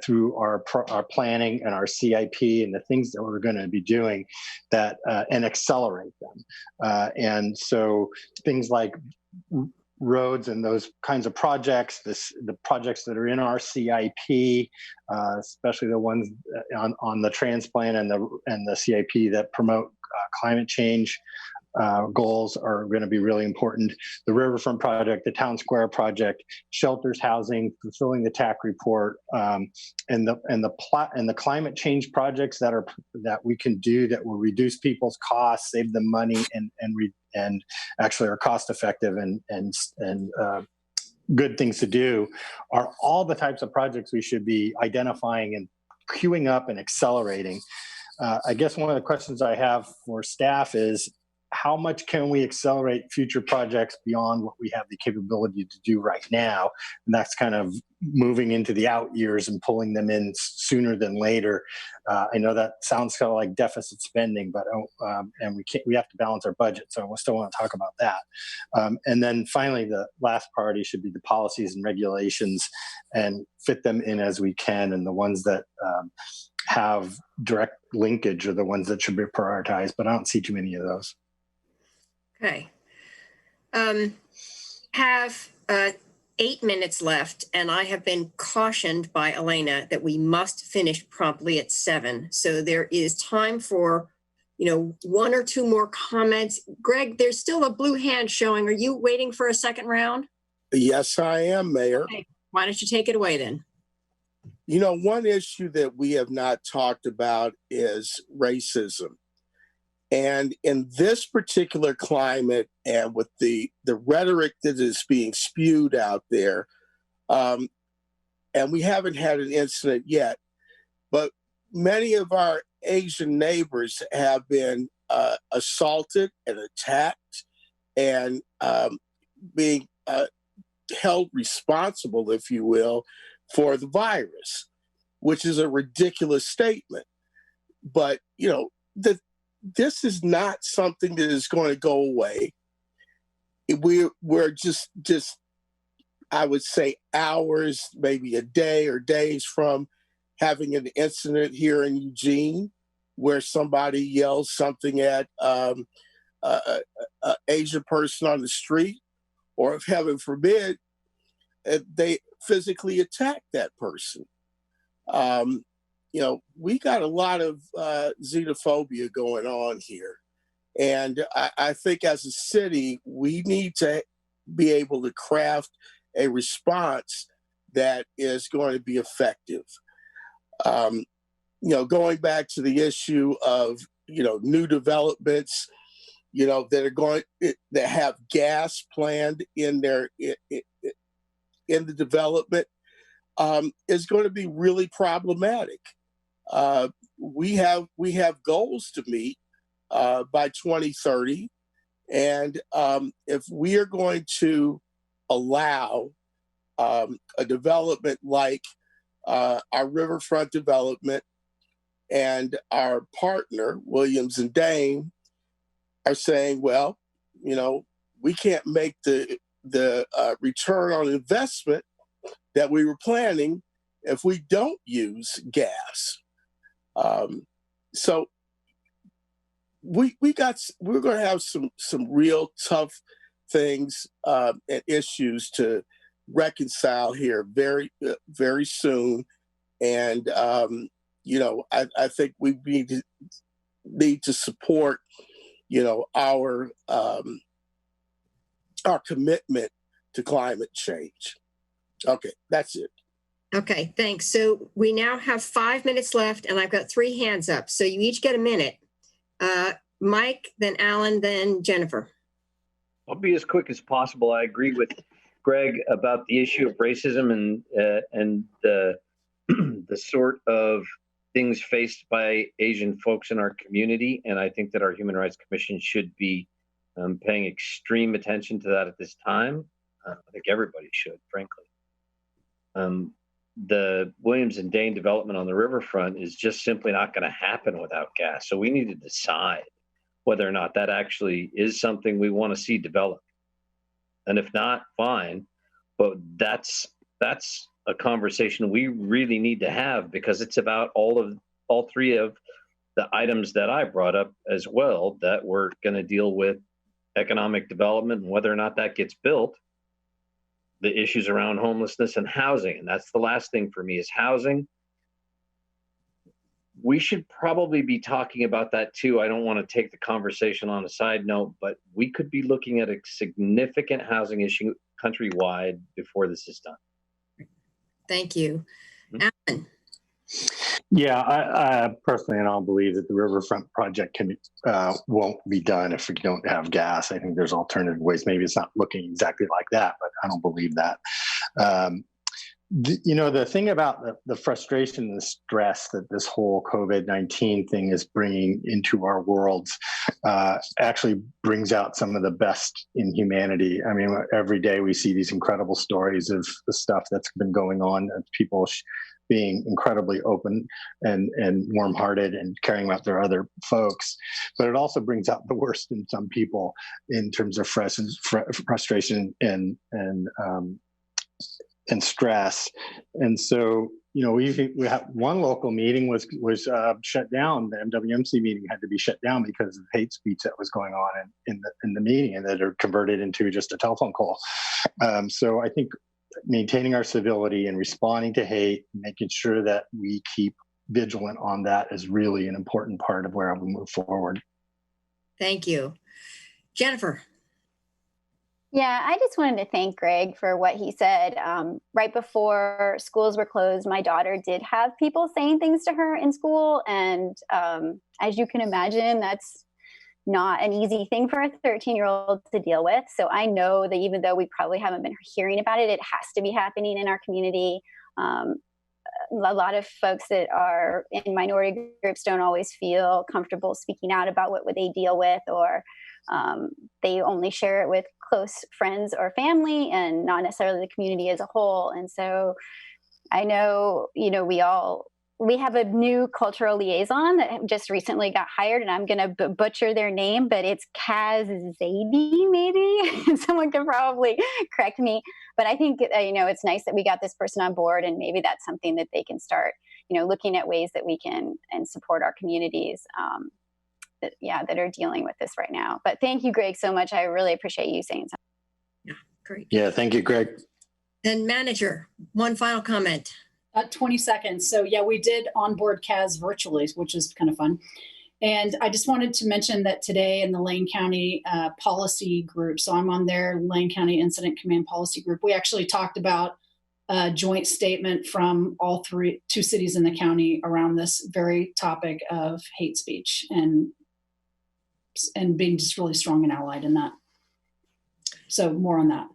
through our planning and our CIP and the things that we're going to be doing, that and accelerate them. And so things like roads and those kinds of projects, the projects that are in our CIP, especially the ones on the transplant and the CIP that promote climate change goals, are going to be really important. The Riverfront project, the Town Square project, shelters, housing, fulfilling the TAC report, and the climate change projects that we can do that will reduce people's costs, save them money, and actually are cost effective and good things to do, are all the types of projects we should be identifying and queuing up and accelerating. I guess one of the questions I have for staff is, how much can we accelerate future projects beyond what we have the capability to do right now? And that's kind of moving into the out years and pulling them in sooner than later. I know that sounds kind of like deficit spending, but and we have to balance our budget, so we still want to talk about that. And then finally, the last priority should be the policies and regulations, and fit them in as we can. And the ones that have direct linkage are the ones that should be prioritized, but I don't see too many of those. Okay. Have 8 minutes left, and I have been cautioned by Elena that we must finish promptly at 7. So there is time for, one or two more comments. Greg, there's still a blue hand showing. Are you waiting for a second round? Yes, I am, Mayor. Okay. Why don't you take it away then? One issue that we have not talked about is racism. And in this particular climate, and with the rhetoric that is being spewed out there, and we haven't had an incident yet, but many of our Asian neighbors have been assaulted and attacked and being held responsible, if you will, for the virus, which is a ridiculous statement. But, this is not something that is going to go away. We're just I would say hours, maybe a day or days from having an incident here in Eugene where somebody yells something at an Asian person on the street, or if heaven forbid, they physically attack that person. We got a lot of xenophobia going on here. And I think as a city, we need to be able to craft a response that is going to be effective. Going back to the issue of, new developments, that have gas planned in the development, is going to be really problematic. We have goals to meet by 2030, and if we are going to allow a development like our riverfront development, and our partner Williams and Dane are saying, well, we can't make the return on investment that we were planning if we don't use gas. So we're going to have some real tough things and issues to reconcile here very soon, and I think we need to support our commitment to climate change. Okay, that's it. Okay, thanks. So we now have 5 minutes left, and I've got 3 hands up. So you each get a minute. Mike, then Alan, then Jennifer. I'll be as quick as possible. I agree with Greg about the issue of racism and the the sort of things faced by Asian folks in our community. And I think that our Human Rights Commission should be paying extreme attention to that at this time. I think everybody should, frankly. The Williams and Dane development on the riverfront is just simply not going to happen without gas. So we need to decide whether or not that actually is something we want to see develop. And if not, fine. But that's a conversation we really need to have, because it's about all 3 of the items that I brought up as well, that we're going to deal with economic development and whether or not that gets built, the issues around homelessness and housing. And that's the last thing for me is housing. We should probably be talking about that too. I don't want to take the conversation on a side note, but we could be looking at a significant housing issue countrywide before this is done. Thank you. Alan. Yeah, I personally, I don't believe that the riverfront project won't be done if we don't have gas. I think there's alternative ways. Maybe it's not looking exactly like that, but I don't believe that. The thing about the frustration and the stress that this whole COVID-19 thing is bringing into our worlds actually brings out some of the best in humanity. I mean, every day we see these incredible stories of the stuff that's been going on, of people being incredibly open and warm-hearted and caring about their other folks. But it also brings out the worst in some people in terms of frustration and stress. And so, we have one local meeting was shut down. The MWMC meeting had to be shut down because of hate speech that was going on in the meeting, and that are converted into just a telephone call. So I think maintaining our civility and responding to hate, making sure that we keep vigilant on that is really an important part of where we move forward. Thank you. Jennifer. Yeah, I just wanted to thank Greg for what he said. Right before schools were closed, my daughter did have people saying things to her in school. And as you can imagine, that's not an easy thing for a 13-year-old to deal with. So I know that even though we probably haven't been hearing about it, it has to be happening in our community. A lot of folks that are in minority groups don't always feel comfortable speaking out about what they deal with, or they only share it with close friends or family and not necessarily the community as a whole. And so I know, we have a new cultural liaison that just recently got hired, and I'm going to butcher their name, but it's Kaz Zaidi, maybe. Someone could probably correct me. But I think, it's nice that we got this person on board, and maybe that's something that they can start, looking at ways that we can and support our communities that are dealing with this right now. But thank you, Greg, so much. I really appreciate you saying something. Yeah, great. Yeah, thank you, Greg. And manager, one final comment. 20 seconds. So yeah, we did onboard Kaz virtually, which is kind of fun. And I just wanted to mention that today in the Lane County policy group, so I'm on their Lane County Incident Command Policy Group, we actually talked about a joint statement from all 2 cities in the county around this very topic of hate speech and being just really strong and allied in that. So more on that.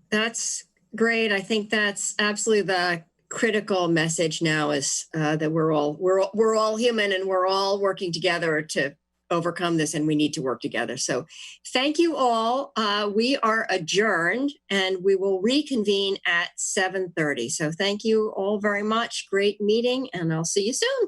That's great. I think that's absolutely the critical message now is that we're all human, and we're all working together to overcome this, and we need to work together. So thank you all. We are adjourned, and we will reconvene at 7:30. So thank you all very much. Great meeting, and I'll see you soon.